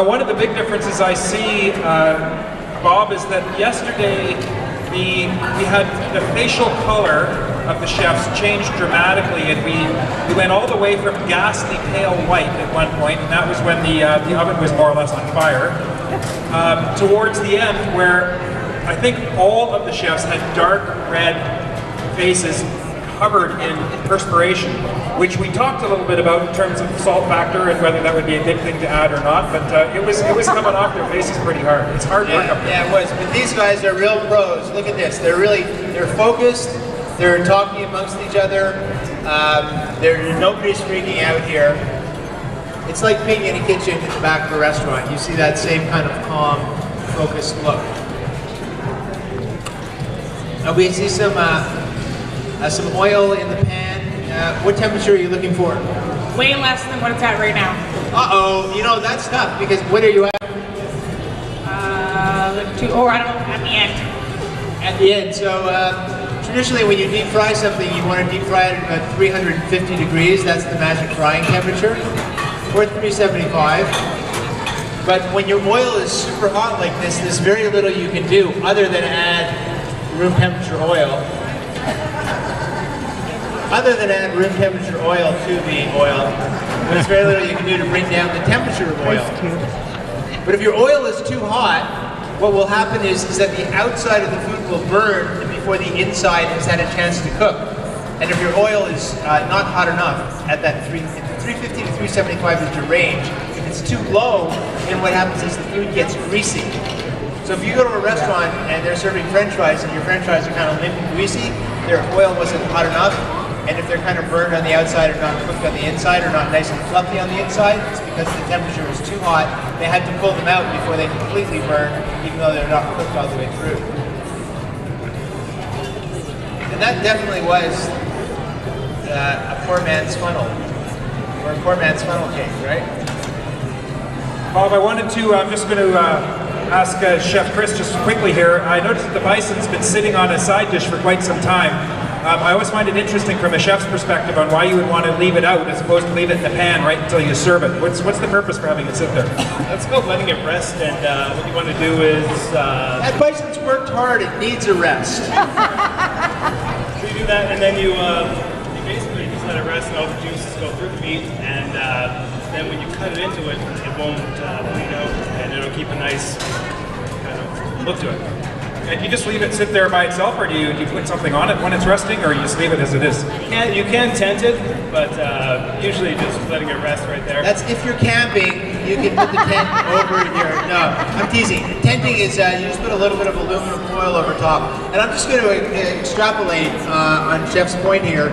One of the big differences I see, Bob, is that yesterday we had the facial color of the chefs changed dramatically, and we went all the way from ghastly pale white at one point, and that was when the oven was more or less on fire, towards the end where I think all of the chefs had dark red faces covered in perspiration, which we talked a little bit about in terms of salt factor and whether that would be a good thing to add or not, but it was coming off their faces pretty hard. It's hard work up there. Yeah, it was. But these guys are real pros. Look at this. They're focused. They're talking amongst each other. Nobody's freaking out here. It's like being in a kitchen in the back of a restaurant. You see that same kind of calm, focused look. We see some oil in the pan. What temperature are you looking for? Way less than what it's at right now. Uh-oh, that's tough, because what are you at? I don't know, at the end. At the end. So traditionally when you deep fry something, you want to deep fry it at about 350 degrees. That's the magic frying temperature. We're at 375. But when your oil is super hot like this, there's very little you can do other than add room temperature oil. To the oil, there's very little you can do to bring down the temperature of oil. But if your oil is too hot, what will happen is that the outside of the food will burn before the inside has had a chance to cook. And if your oil is not hot enough at that 350 to 375 is your range, if it's too low, then what happens is the food gets greasy. So if you go to a restaurant and they're serving French fries and your French fries are kind of limp and greasy, their oil wasn't hot enough. And if they're kind of burned on the outside or not cooked on the inside or not nice and fluffy on the inside, it's because the temperature was too hot. They had to pull them out before they completely burned, even though they're not cooked all the way through. And that definitely was a poor man's funnel, or a poor man's funnel cake, right? Bob, I wanted to, I'm just going to ask Chef Chris just quickly here. I noticed that the bison's been sitting on a side dish for quite some time. I always find it interesting from a chef's perspective on why you would want to leave it out as opposed to leave it in the pan right until you serve it. What's the purpose for having it sit there? That's about letting it rest, and what you want to do is... That bison's worked hard, it needs a rest. So you do that, and then you basically just let it rest and all the juices go through the meat, and then when you cut it into it, it won't bleed out, and it'll keep a nice kind of look to it. And you just leave it sit there by itself, or do you put something on it when it's resting, or you just leave it as it is? Yeah, you can tent it, but usually just letting it rest right there. That's if you're camping, you can put the tent over your, no, I'm teasing. Tenting is you just put a little bit of aluminum foil over top. And I'm just going to extrapolate on Chef's point here.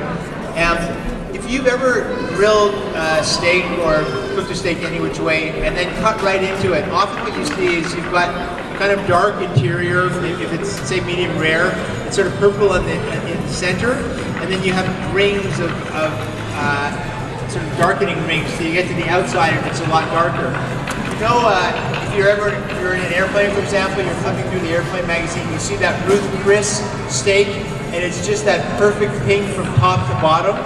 If you've ever grilled steak or cooked a steak any which way and then cut right into it, often what you see is you've got kind of dark interior, if it's say medium rare, it's sort of purple in the center, and then you have rings of sort of darkening rings, so you get to the outside and it's a lot darker. You know, if you're in an airplane, for example, you're flipping through the airplane magazine, you see that Ruth Chris steak, and it's just that perfect pink from top to bottom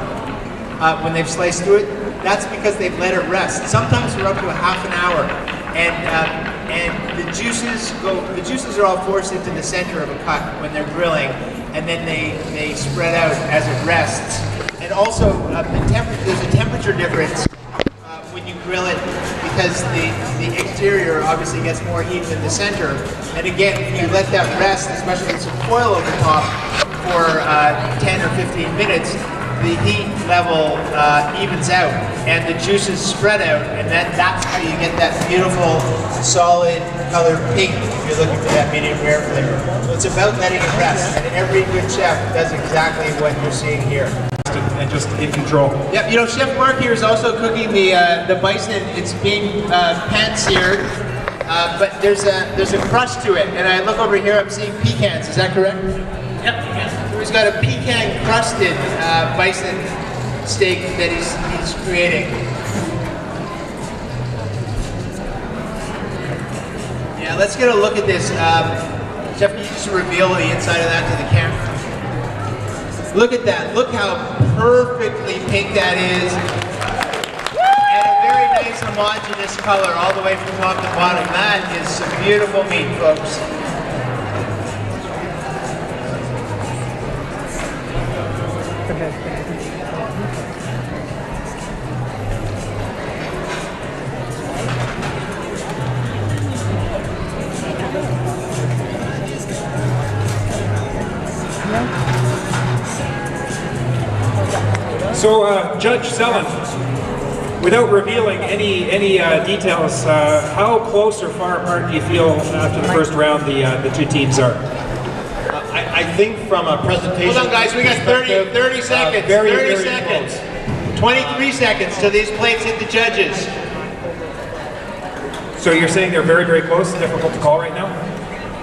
when they've sliced through it. That's because they've let it rest. Sometimes for up to a half an hour, and the juices are all forced into the center of a cut when they're grilling, and then they spread out as it rests. And also, there's a temperature difference when you grill it because the exterior obviously gets more heat than the center. And again, if you let that rest, especially with some foil over top, for 10 or 15 minutes, the heat level evens out and the juices spread out, and that's how you get that beautiful solid colored pink if you're looking for that medium rare flavor. So it's about letting it rest, and every good chef does exactly what you're seeing here. And just in control. Yep, you know, Chef Mark here is also cooking the bison. It's being pan-seared, but there's a crust to it, and I look over here, I'm seeing pecans, is that correct? Yep, yes. So he's got a pecan-crusted bison steak that he's creating. Yeah, let's get a look at this. Jeff, can you just reveal the inside of that to the camera? Look at that. Look how perfectly pink that is. And a very nice homogeneous color all the way from top to bottom. That is some beautiful meat, folks. So, Judge Zellen, without revealing any details, how close or far apart do you feel after the first round the two teams are? I think from a presentation... Hold on, guys. We got 30 seconds. Very, 30 very seconds. close. 23 seconds till these plates hit the judges. So you're saying they're very, very close, difficult to call right now?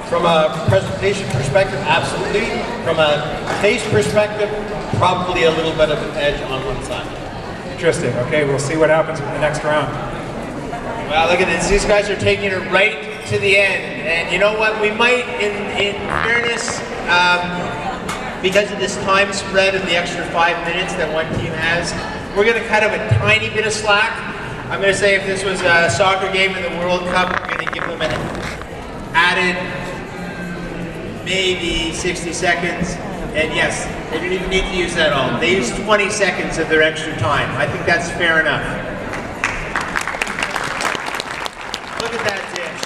From a presentation perspective, absolutely. From a taste perspective, probably a little bit of an edge on one side. Interesting. Okay, we'll see what happens in the next round. Wow, look at this. These guys are taking it right to the end. And you know what? We might, in fairness, because of this time spread of the extra 5 minutes that one team has, we're going to cut them a tiny bit of slack. I'm going to say if this was a soccer game in the World Cup, we're going to give them an added maybe 60 seconds. And yes, they didn't even need to use that all. They used 20 seconds of their extra time. I think that's fair enough. Look at that dish.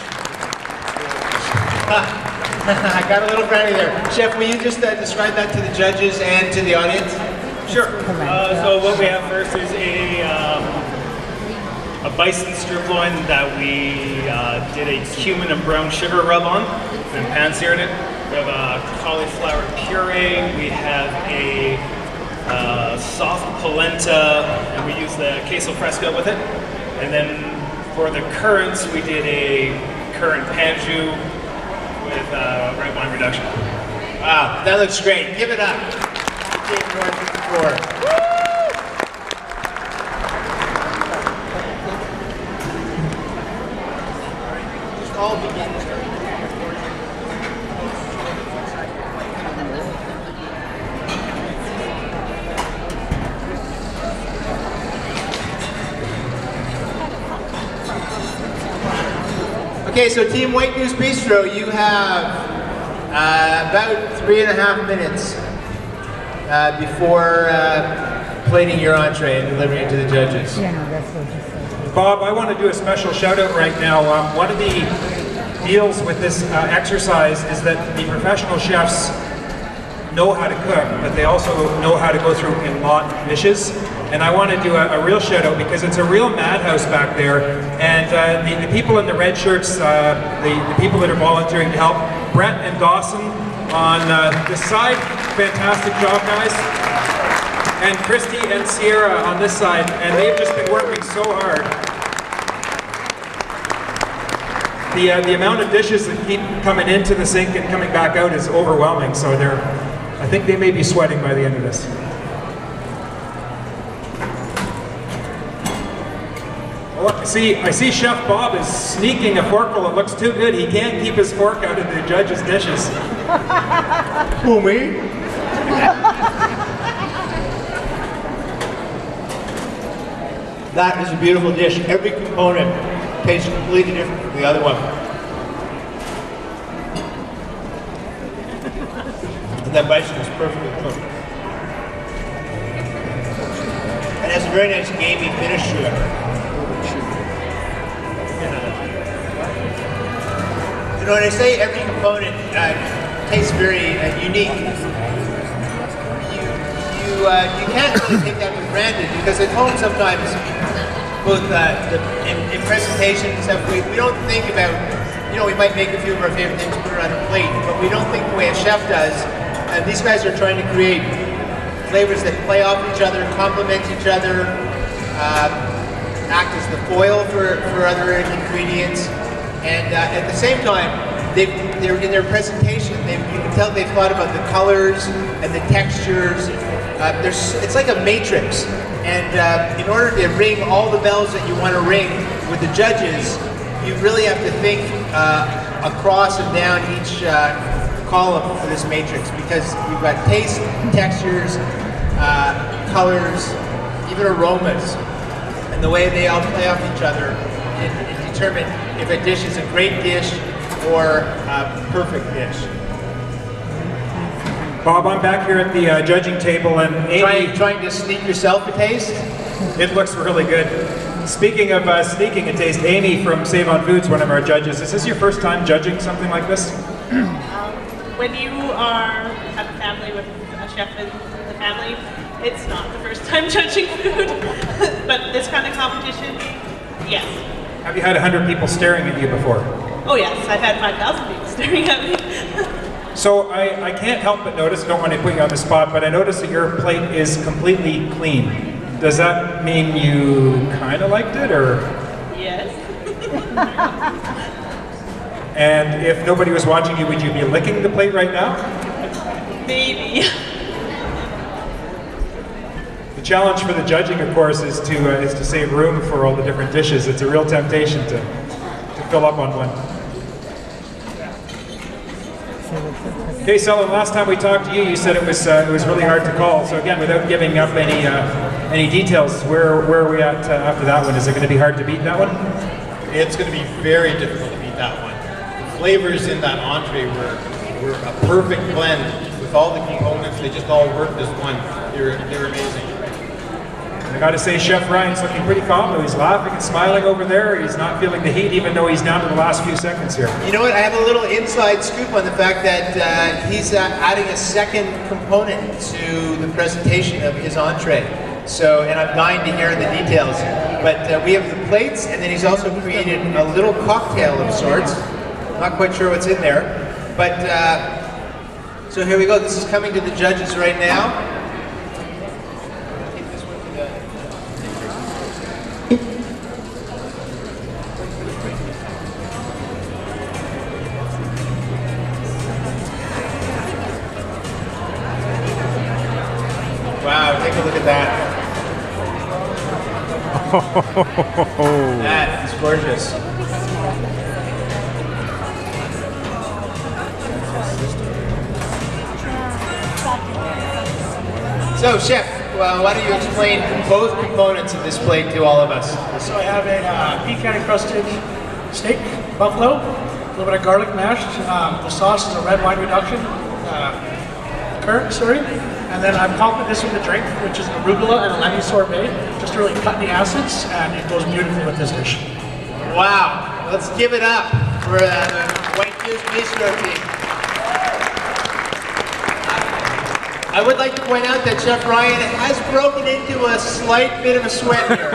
I got a little brownie there. Chef, will you just describe that to the judges and to the audience? Sure. So what we have first is a bison strip loin that we did a cumin and brown sugar rub on and pan-seared it. We have a cauliflower puree. We have a soft polenta, and we use the queso fresco with it. And then for the currants, we did a currant panjou with red wine reduction. Wow, that looks great. Give it up. Team North 54. All begin. Okay, so Team White Goose Bistro, you have about 3.5 minutes before plating your entree and delivering it to the judges. Yeah, no, that's what you said. Bob, I want to do a special shout out right now. One of the deals with this exercise is that the professional chefs know how to cook, but they also know how to go through and lot dishes. And I want to do a real shout out because it's a real madhouse back there. And the people in the red shirts, the people that are volunteering to help, Brett and Dawson on this side, fantastic job, guys. And Christy and Sierra on this side, and they've just been working so hard. The amount of dishes that keep coming into the sink and coming back out is overwhelming, so I think they may be sweating by the end of this. Oh, I see Chef Bob is sneaking a forkful that looks too good. He can't keep his fork out of the judges' dishes. Who, me? That is a beautiful dish. Every component tastes completely different from the other one. And that bison is perfectly cooked. It has a very nice gamey finish to it. You know, when I say every component tastes very unique, you can't really take that for granted because at home sometimes, both in presentation and stuff, we don't think about, we might make a few of our favorite things, put it on a plate, but we don't think the way a chef does. And these guys are trying to create flavors that play off each other, complement each other, act as the foil for other ingredients, and at the same time, they're in their presentation. You can tell they've thought about the colors and the textures. It's like a matrix, and in order to ring all the bells that you want to ring with the judges, you really have to think across and down each column for this matrix, because you've got taste, textures, colors, even aromas, and the way they all play off each other and determine if a dish is a great dish or a perfect dish. Bob, I'm back here at the judging table, and Amy... Trying to sneak yourself a taste? It looks really good. Speaking of sneaking a taste, Amy from Save On Foods, one of our judges, is this your first time judging something like this? When you have a family with a chef in the family, it's not the first time judging food, but this kind of competition, yes. Have you had 100 people staring at you before? Oh yes, I've had 5,000 people staring at me. So I can't help but notice, I don't want to put you on the spot, but I noticed that your plate is completely clean. Does that mean you kind of liked it, or? Yes. And if nobody was watching you, would you be licking the plate right now? Maybe. The challenge for the judging, of course, is to save room for all the different dishes. It's a real temptation to fill up on one. Okay, Selin, last time we talked to you, you said it was really hard to call. So again, without giving up any details, where are we at after that one? Is it going to be hard to beat that one? It's going to be very difficult to beat that one. The flavors in that entree were a perfect blend with all the components. They just all worked as one. They're amazing. I got to say, Chef Ryan's looking pretty calm. He's laughing and smiling over there. He's not feeling the heat, even though he's down to the last few seconds here. You know what? I have a little inside scoop on the fact that he's adding a second component to the presentation of his entree. So, and I'm dying to hear the details. But we have the plates, and then he's also created a little cocktail of sorts. Not quite sure what's in there. But, so here we go. This is coming to the judges right now. Wow, take a look at that. That is gorgeous. So, Chef, well, why don't you explain both components of this plate to all of us? So I have a pecan encrusted steak, buffalo, a little bit of garlic mashed. The sauce is a red wine reduction, curd, sorry. And then I've complemented this with a drink, which is an arugula and a lemon sorbet, just to really cut the acids, and it goes beautifully with this dish. Wow, let's give it up for the White Goose Bistro team. I would like to point out that Chef Ryan has broken into a slight bit of a sweat here.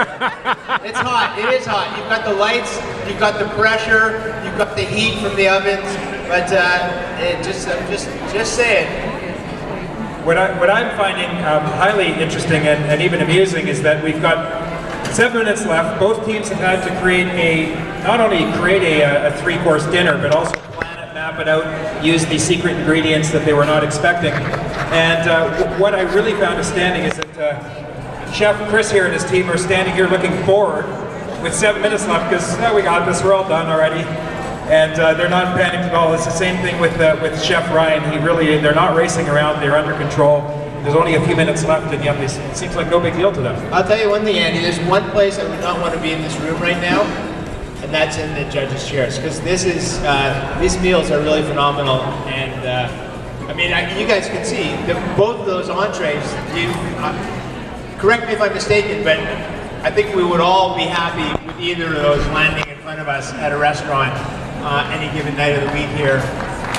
It's hot, it is hot. You've got the lights, you've got the pressure, you've got the heat from the ovens, but I'm just saying. What I'm finding highly interesting and even amusing is that we've got 7 minutes left. Both teams have had to create not only create a 3-course dinner, but also plan it, map it out, use the secret ingredients that they were not expecting. And what I really found astounding is that Chef Chris here and his team are standing here looking forward with 7 minutes left because we got this, we're all done already. And they're not panicked at all. It's the same thing with Chef Ryan. They're not racing around. They're under control. There's only a few minutes left, and yet it seems like no big deal to them. I'll tell you one thing, Andy. There's one place I would not want to be in this room right now, and that's in the judges' chairs, because these meals are really phenomenal. And I mean, you guys can see that both of those entrees. Correct me if I'm mistaken, but I think we would all be happy with either of those landing in front of us at a restaurant. Any given night of the week here.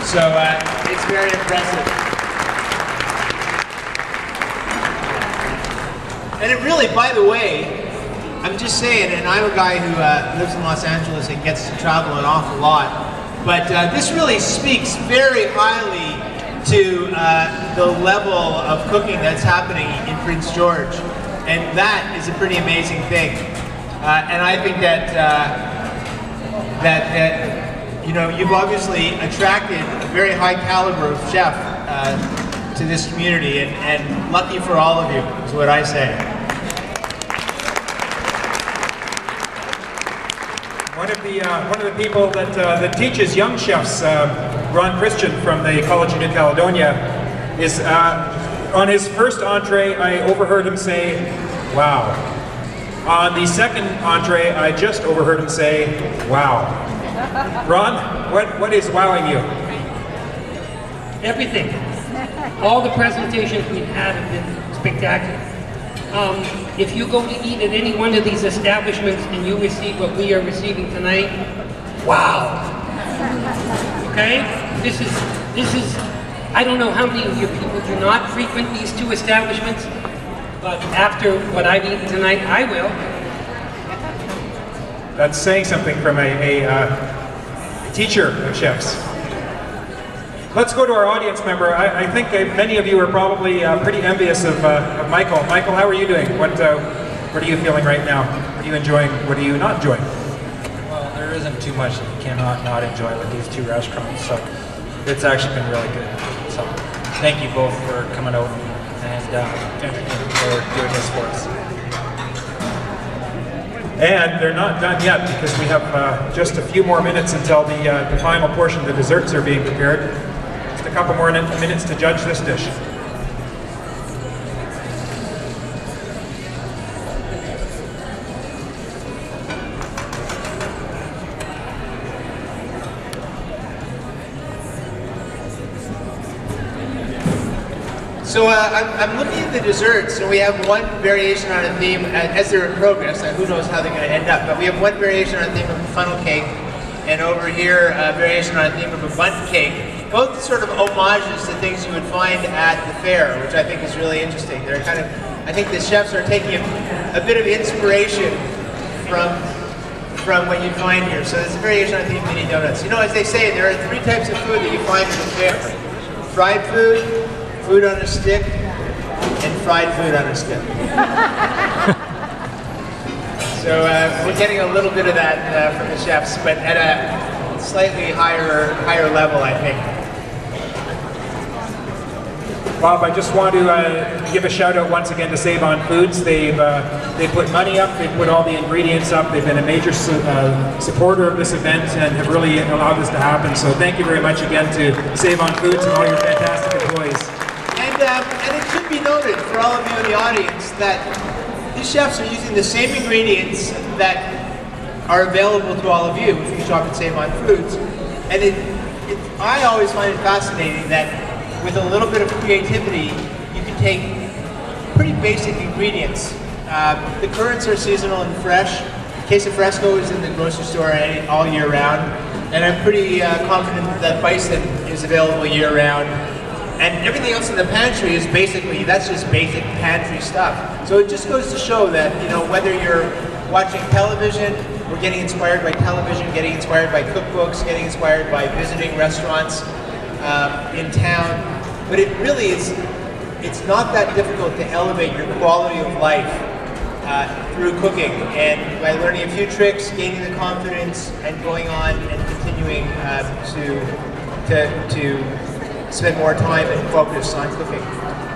So it's very impressive. And it really, by the way, I'm just saying, and I'm a guy who lives in Los Angeles and gets to travel an awful lot, but this really speaks very highly to the level of cooking that's happening in Prince George. And that is a pretty amazing thing. And I think that you know, you've obviously attracted a very high caliber of chef to this community, and lucky for all of you, is what I say. One of the people that teaches young chefs, Ron Christian from the College of New Caledonia, is on his first entree. I overheard him say, "Wow." On the second entree, I just overheard him say, "Wow." Ron, what is wowing you? Everything. All the presentations we've had have been spectacular. If you go to eat at any one of these establishments and you receive what we are receiving tonight, wow. Okay? This is, I don't know how many of you people do not frequent these two establishments, but after what I've eaten tonight, I will. That's saying something from a teacher of chefs. Let's go to our audience member. I think many of you are probably pretty envious of Michael. Michael, how are you doing? What are you feeling right now? What are you enjoying? What are you not enjoying? Well, there isn't too much that you cannot not enjoy with these two restaurants, so it's actually been really good. So thank you both for coming out and for doing this for us. And they're not done yet because we have just a few more minutes until the final portion of the desserts are being prepared. Just a couple more minutes to judge this dish. So I'm looking at the desserts, and we have one variation on a theme, as they're in progress, who knows how they're going to end up, but we have one variation on a theme of a funnel cake, and over here a variation on a theme of a bundt cake. Both sort of homages to things you would find at the fair, which I think is really interesting. They're kind of, I think the chefs are taking a bit of inspiration from what you find here. So there's a variation on the theme of mini donuts. You know, as they say, there are 3 types of food that you find at the fair. Fried food, food on a stick, and fried food on a stick. So we're getting a little bit of that from the chefs, but at a slightly higher level, I think. Bob, I just want to give a shout out once again to Save On Foods. They put money up, they put all the ingredients up. They've been a major supporter of this event and have really allowed this to happen. So thank you very much again to Save On Foods and all your fantastic employees. And it should be noted for all of you in the audience that these chefs are using the same ingredients that are available to all of you if you shop at Save On Foods. And I always find it fascinating that with a little bit of creativity, you can take pretty basic ingredients. The currants are seasonal and fresh. Queso fresco is in the grocery store all year round. And I'm pretty confident that bison is available year round. And everything else in the pantry is that's just basic pantry stuff. So it just goes to show that, you know, whether you're watching television, or getting inspired by television, getting inspired by cookbooks, getting inspired by visiting restaurants in town, but it really is, it's not that difficult to elevate your quality of life through cooking, and by learning a few tricks, gaining the confidence, and going on and continuing to spend more time and focus on cooking.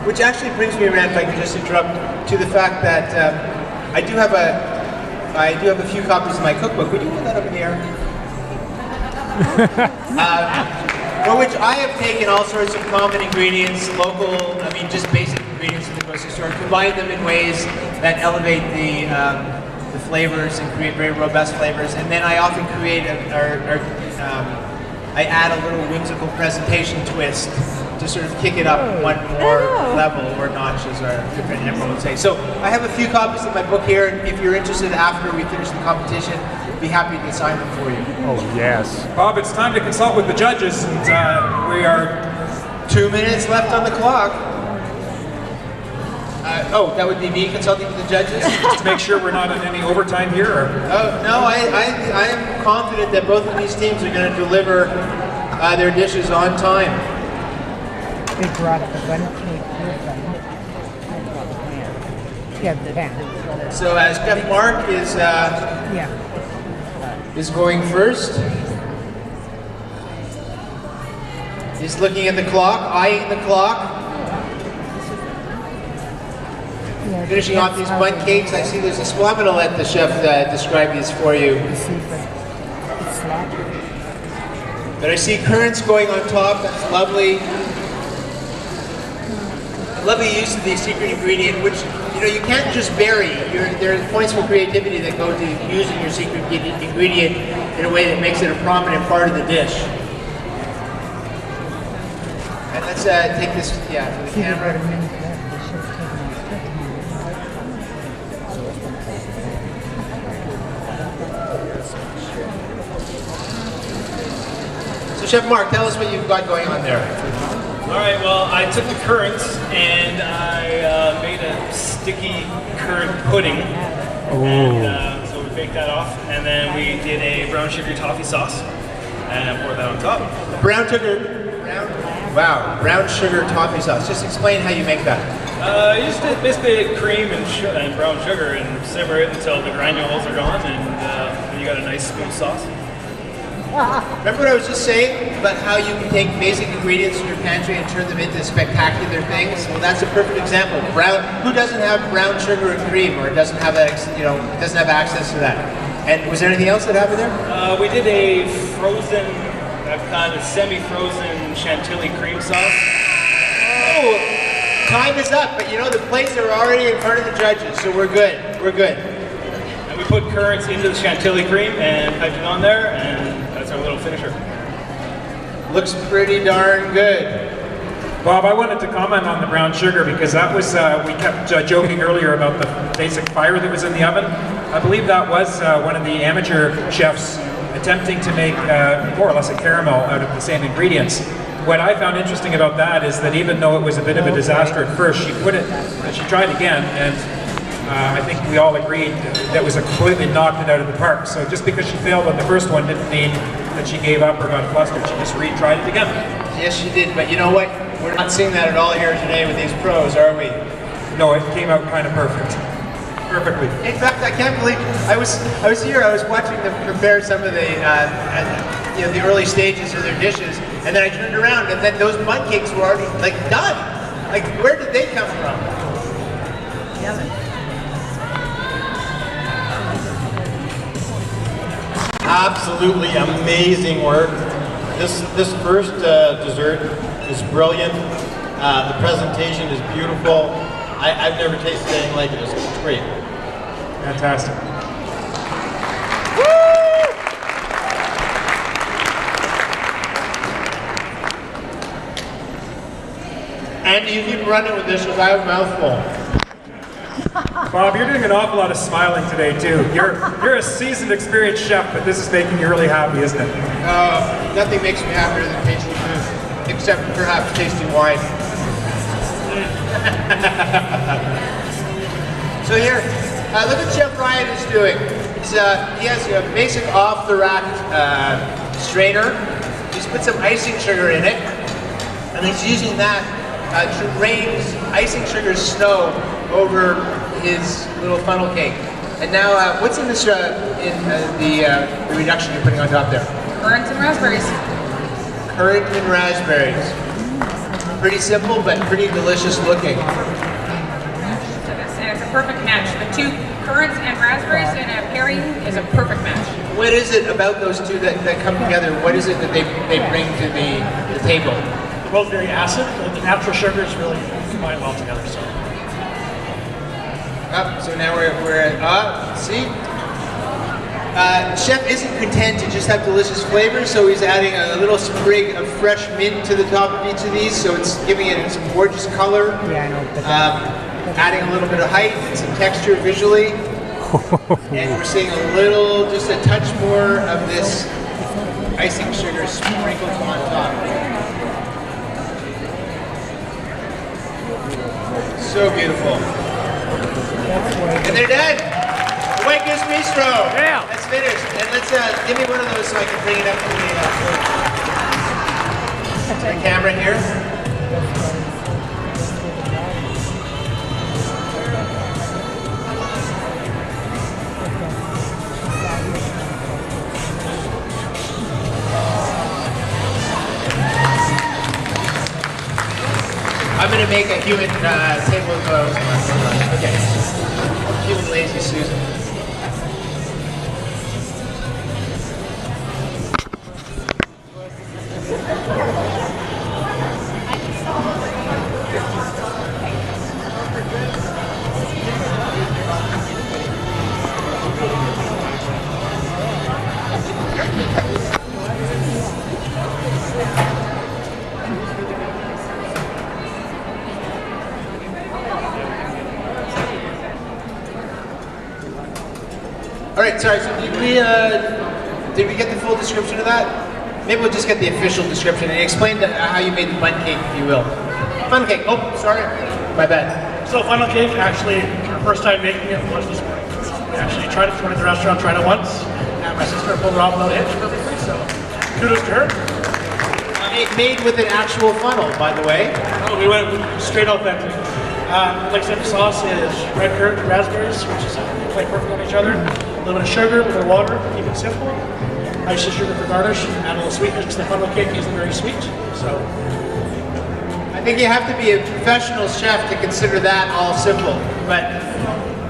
Which actually brings me around, if I can just interrupt, to the fact that I do have a few copies of my cookbook. Would you put that up in the air? For which I have taken all sorts of common ingredients, just basic ingredients in the grocery store, combined them in ways that elevate the flavors and create very robust flavors. And then I often create I add a little whimsical presentation twist to sort of kick it up one more level or notch, as our good friend Emerald would say. So I have a few copies of my book here, and if you're interested after we finish the competition, I'd be happy to sign them for you. Oh, yes. Bob, it's time to consult with the judges, and we are 2 minutes left on the clock. That would be me consulting with the judges? Just to make sure we're not in any overtime here? Or? Oh, no, I am confident that both of these teams are going to deliver their dishes on time. They brought the bundt cake with them. Yeah, the pan. So Chef Mark is going first. He's looking at the clock, eyeing the clock. Finishing off these bundt cakes. I see there's a I'm going to let the chef describe these for you. But I see currants going on top. That's lovely. Lovely use of the secret ingredient, which you can't just bury. There are points for creativity that go to using your secret ingredient in a way that makes it a prominent part of the dish. And let's take this, for the camera. So Chef Mark, tell us what you've got going on there. All right, well, I took the currants and I made a sticky currant pudding. And, so we baked that off, and then we did a brown sugar toffee sauce and poured that on top. Brown sugar toffee sauce. Just explain how you make that. You just basically cream and brown sugar and simmer it until the granules are gone, and then you got a nice smooth sauce. Remember what I was just saying about how you can take basic ingredients in your pantry and turn them into spectacular things? Well, that's a perfect example. Who doesn't have brown sugar and cream, or doesn't have that, doesn't have access to that? And was there anything else that happened there? We did a frozen, kind of semi-frozen chantilly cream sauce. Oh, time is up, but the plates are already in front of the judges, so we're good. We're good. And we put currants into the chantilly cream and piped it on there, and that's our little finisher. Looks pretty darn good. Bob, I wanted to comment on the brown sugar because that was, we kept joking earlier about the basic fire that was in the oven. I believe that was one of the amateur chefs attempting to make more or less a caramel out of the same ingredients. What I found interesting about that is that even though it was a bit of a disaster at first, she tried again, and I think we all agreed that was completely knocked it out of the park. So just because she failed on the first one didn't mean that she gave up or got flustered. She just retried it again. Yes, she did, but you know what? We're not seeing that at all here today with these pros, are we? No, it came out kind of perfect. Perfectly. In fact, I can't believe I was here. I was watching them prepare some of the the early stages of their dishes, and then I turned around, and then those bun cakes were already like done. Like, where did they come from? Absolutely amazing work. This first dessert is brilliant. The presentation is beautiful. I've never tasted anything like it. It's great. Fantastic. Andy, you keep running with this because I have a mouthful. Bob, you're doing an awful lot of smiling today too. You're a seasoned, experienced chef, but this is making you really happy, isn't it? Nothing makes me happier than tasting food, except perhaps tasting wine. So here, look what Chef Ryan is doing. He has a basic off-the-rack strainer. He's put some icing sugar in it, and he's using that to raise icing sugar snow over his little funnel cake. And now, what's in this the reduction you're putting on top there? Currants and raspberries. Currant and raspberries. Pretty simple, but pretty delicious looking. It's a perfect match. The two currants and raspberries in a pairing is a perfect match. What is it about those two that come together? What is it that they bring to the table? They're both very acid, but the natural sugars really combine well together. So now we're at, see? Chef isn't content to just have delicious flavors, so he's adding a little sprig of fresh mint to the top of each of these, so it's giving it some gorgeous color. Yeah, I know. But adding a little bit of height and some texture visually. And we're seeing just a touch more of this icing sugar sprinkled on top. So beautiful. And they're done. The White Goose Bistro. Yeah. That's finished. And let's give me one of those so I can bring it up to the camera here. I'm going to make a human tablecloth. Okay. Human lazy Susan. All right, sorry, so did we get the full description of that? Maybe we'll just get the official description and explain how you made the bun cake, if you will. Bun cake, oh, sorry, my bad. So funnel cake, actually, our first time making it was this morning. We actually tried it, went to the restaurant, tried it once, and my sister pulled it off without a hitch perfectly, so kudos to her. Made with an actual funnel, by the way. Oh, we went straight authentic. Like I said, the sauce is red currant and raspberries, which is play perfect on each other. A little bit of sugar, a little bit of water, keep it simple. Iced sugar for garnish, add a little sweetness because the funnel cake isn't very sweet. So I think you have to be a professional chef to consider that all simple, but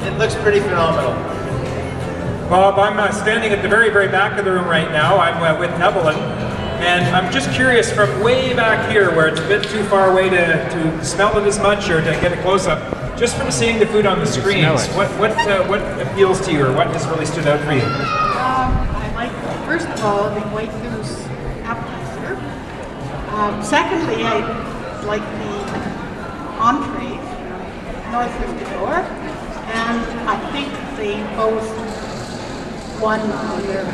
it looks pretty phenomenal. Bob, I'm standing at the very, very back of the room right now. I'm with Evelyn, and I'm just curious from way back here where it's a bit too far away to smell it as much or to get a close-up, just from seeing the food on the screens, what appeals to you or what has really stood out for you? I like, first of all, the White Goose appetizer. Secondly, I like the entree, North 54, and I think they both won on their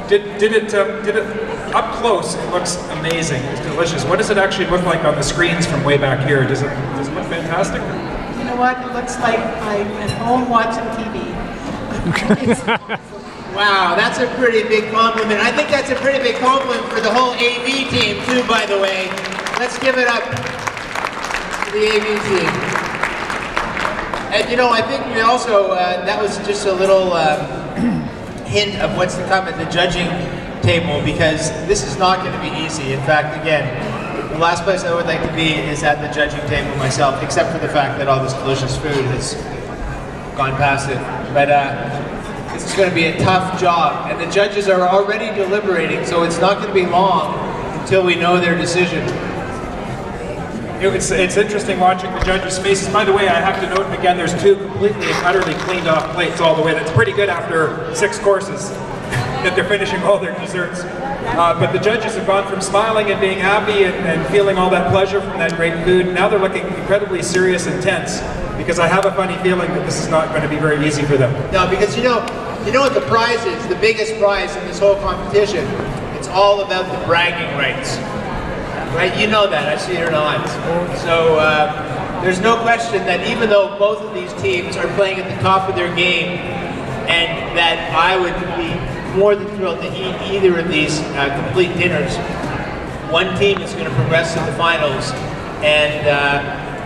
Did it up close? It looks amazing. It's delicious. What does it actually look like on the screens from way back here? Does it look fantastic? You know what? It looks like I'm at home watching TV. Wow, that's a pretty big compliment. I think that's a pretty big compliment for the whole AV team too, by the way. Let's give it up to the AV team. And you know, I think we also, that was just a little hint of what's to come at the judging table, because this is not going to be easy. In fact, again, the last place I would like to be is at the judging table myself, except for the fact that all this delicious food has gone past it. But this is going to be a tough job, and the judges are already deliberating, so it's not going to be long until we know their decision. It's interesting watching the judges' faces. By the way, I have to note again, there's 2 completely and utterly cleaned off plates all the way. That's pretty good after 6 courses that they're finishing all their desserts. But the judges have gone from smiling and being happy and feeling all that pleasure from that great food. Now they're looking incredibly serious and tense, because I have a funny feeling that this is not going to be very easy for them. No, because you know what the prize is, the biggest prize in this whole competition? It's all about the bragging rights. Right? You know that, I see your nods. So there's no question that even though both of these teams are playing at the top of their game, and that I would be more than thrilled to eat either of these complete dinners, one team is going to progress to the finals, and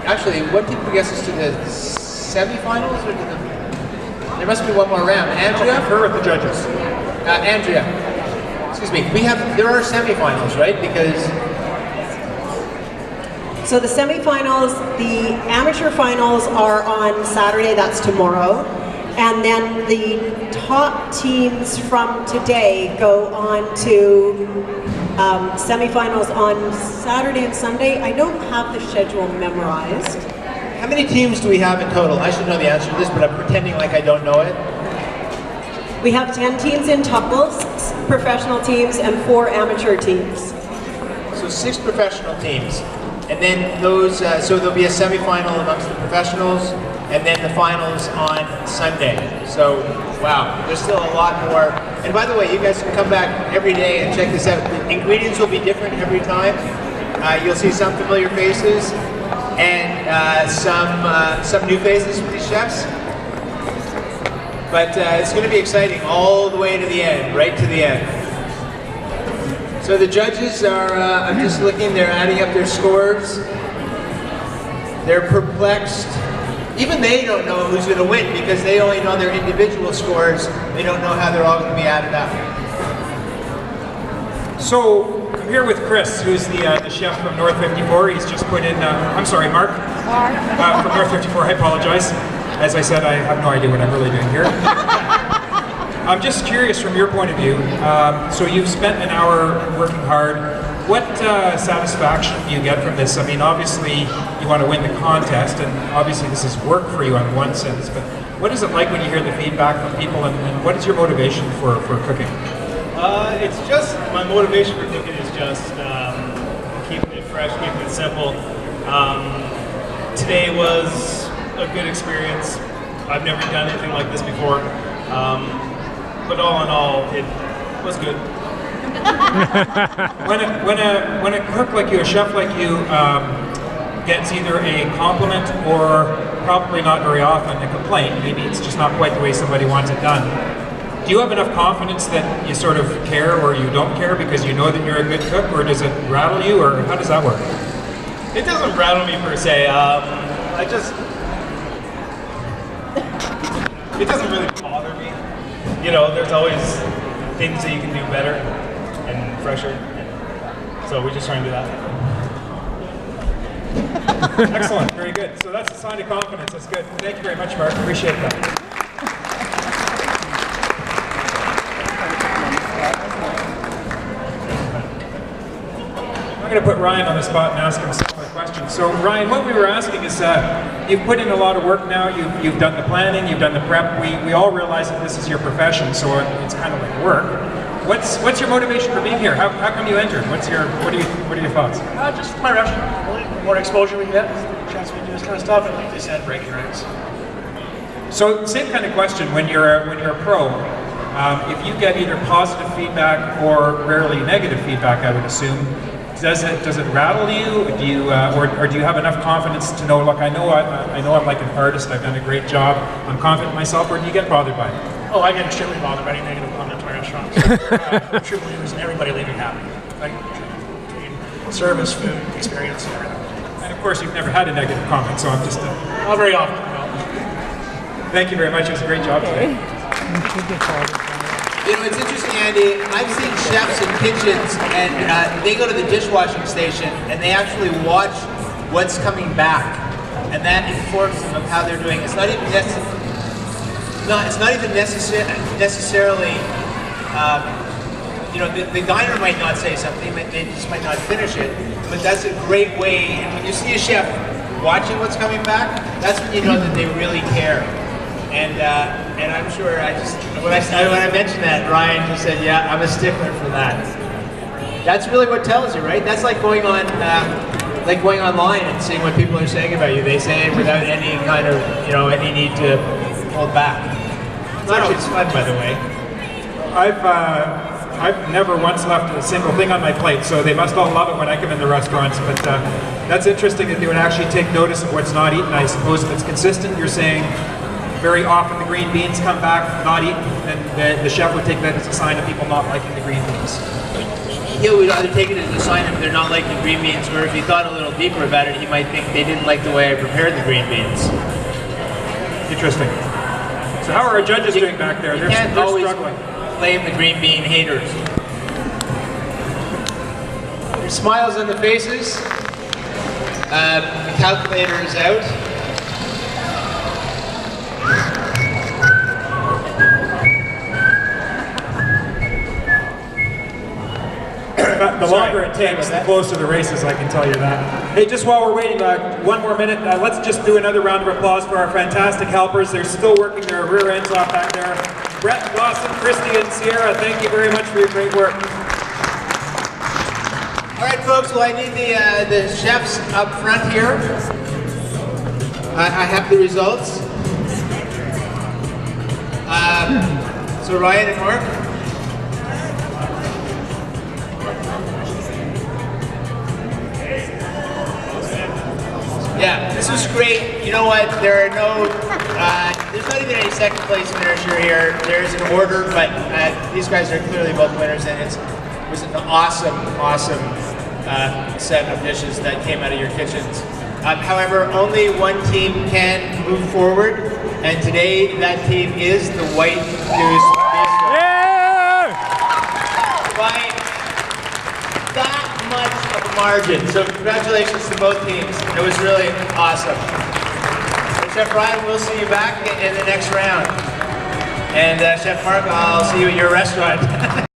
actually, what team progresses to the semifinals, or to the... There must be one more round. Andrea? I'll confer with the judges. Andrea, excuse me, there are semifinals, right? Because... So the semifinals, the amateur finals are on Saturday, that's tomorrow. And then the top teams from today go on to semifinals on Saturday and Sunday. I don't have the schedule memorized. How many teams do we have in total? I should know the answer to this, but I'm pretending like I don't know it. We have 10 teams in Tuckles, professional teams, and 4 amateur teams. So 6 professional teams. And then those, so there'll be a semifinal amongst the professionals, and then the finals on Sunday. So, wow, there's still a lot more. And by the way, you guys can come back every day and check this out. The ingredients will be different every time. You'll see some familiar faces, and some new faces for these chefs. But it's going to be exciting all the way to the end, right to the end. So the judges are, I'm just looking, they're adding up their scores. They're perplexed. Even they don't know who's going to win, because they only know their individual scores. They don't know how they're all going to be added up. So I'm here with Chris, who's the chef from North 54. He's just put in, I'm sorry, Mark? From North 54, I apologize. As I said, I have no idea what I'm really doing here. I'm just curious from your point of view, so you've spent an hour working hard. What satisfaction do you get from this? I mean, obviously you want to win the contest, and obviously this is work for you in one sense, but what is it like when you hear the feedback from people, and what is your motivation for cooking? It's just, my motivation for cooking is just keeping it fresh, keeping it simple. Today was a good experience. I've never done anything like this before. But all in all, it was good. when a cook like you, a chef like you, gets either a compliment or probably not very often a complaint, maybe it's just not quite the way somebody wants it done, do you have enough confidence that you sort of care or you don't care because you know that you're a good cook, or does it rattle you, or how does that work? It doesn't rattle me per se. It doesn't really bother me. You know, there's always things that you can do better and fresher. So we just try and do that. Excellent, very good. So that's a sign of confidence. That's good. Thank you very much, Mark. Appreciate that. I'm going to put Ryan on the spot and ask him some more questions. So Ryan, what we were asking is, you've put in a lot of work now, you've done the planning, you've done the prep. We all realize that this is your profession, so it's kind of like work. What's your motivation for being here? How come you entered? What are your thoughts? Just my restaurant. The more exposure we get, the chance we do this kind of stuff, and like they said, breaking ranks. So same kind of question when you're a pro. If you get either positive feedback or rarely negative feedback, I would assume, does it rattle you? Do you or do you have enough confidence to know? Look, I know I'm like an artist. I've done a great job. I'm confident in myself. Or do you get bothered by it? Oh, I get extremely bothered by any negative comment to my restaurant. I'm true believers in everybody leaving happy. Like, between service, food, experience, and everything. And of course, you've never had a negative comment, so I'm just. Not very often. Thank you very much. It was a great job today. You know, it's interesting, Andy. I've seen chefs in kitchens, and they go to the dishwashing station, and they actually watch what's coming back, and that informs them of how they're doing. It's not even necessarily. You know, the diner might not say something, they just might not finish it, but that's a great way. And when you see a chef watching what's coming back, that's when you know that they really care. And I'm sure when I mentioned that, Ryan just said, "Yeah, I'm a stickler for that." That's really what tells you, right? That's like going on, online and seeing what people are saying about you. They say it without any kind of, any need to hold back. It's not always fun, by the way. I've never once left a single thing on my plate, so they must all love it when I come in the restaurants. But that's interesting that they would actually take notice of what's not eaten. I suppose if it's consistent, you're saying very often the green beans come back not eaten, then the chef would take that as a sign of people not liking the green beans. He would either take it as a sign of they're not liking green beans, or if he thought a little deeper about it, he might think they didn't like the way I prepared the green beans. Interesting. So how are our judges doing back there? They're struggling. Blame the green bean haters. There's smiles on the faces. The calculator is out. The longer it takes, the closer the race is, I can tell you that. Hey, just while we're waiting, one more minute, let's just do another round of applause for our fantastic helpers. They're still working their rear ends off back there. Brett, Dawson, Christy, and Sierra, thank you very much for your great work. All right, folks, well, I need the chefs up front here. I have the results. So Ryan and Mark. Yeah, this was great. You know what? There are there's not even any second place winners here. There's an order, but these guys are clearly both winners, and it was an awesome set of dishes that came out of your kitchens. However, only one team can move forward, and today that team is the White Goose Bistro. Yeah! By that much of a margin. So congratulations to both teams. It was really awesome. And Chef Ryan, we'll see you back in the next round. And Chef Mark, I'll see you at your restaurant.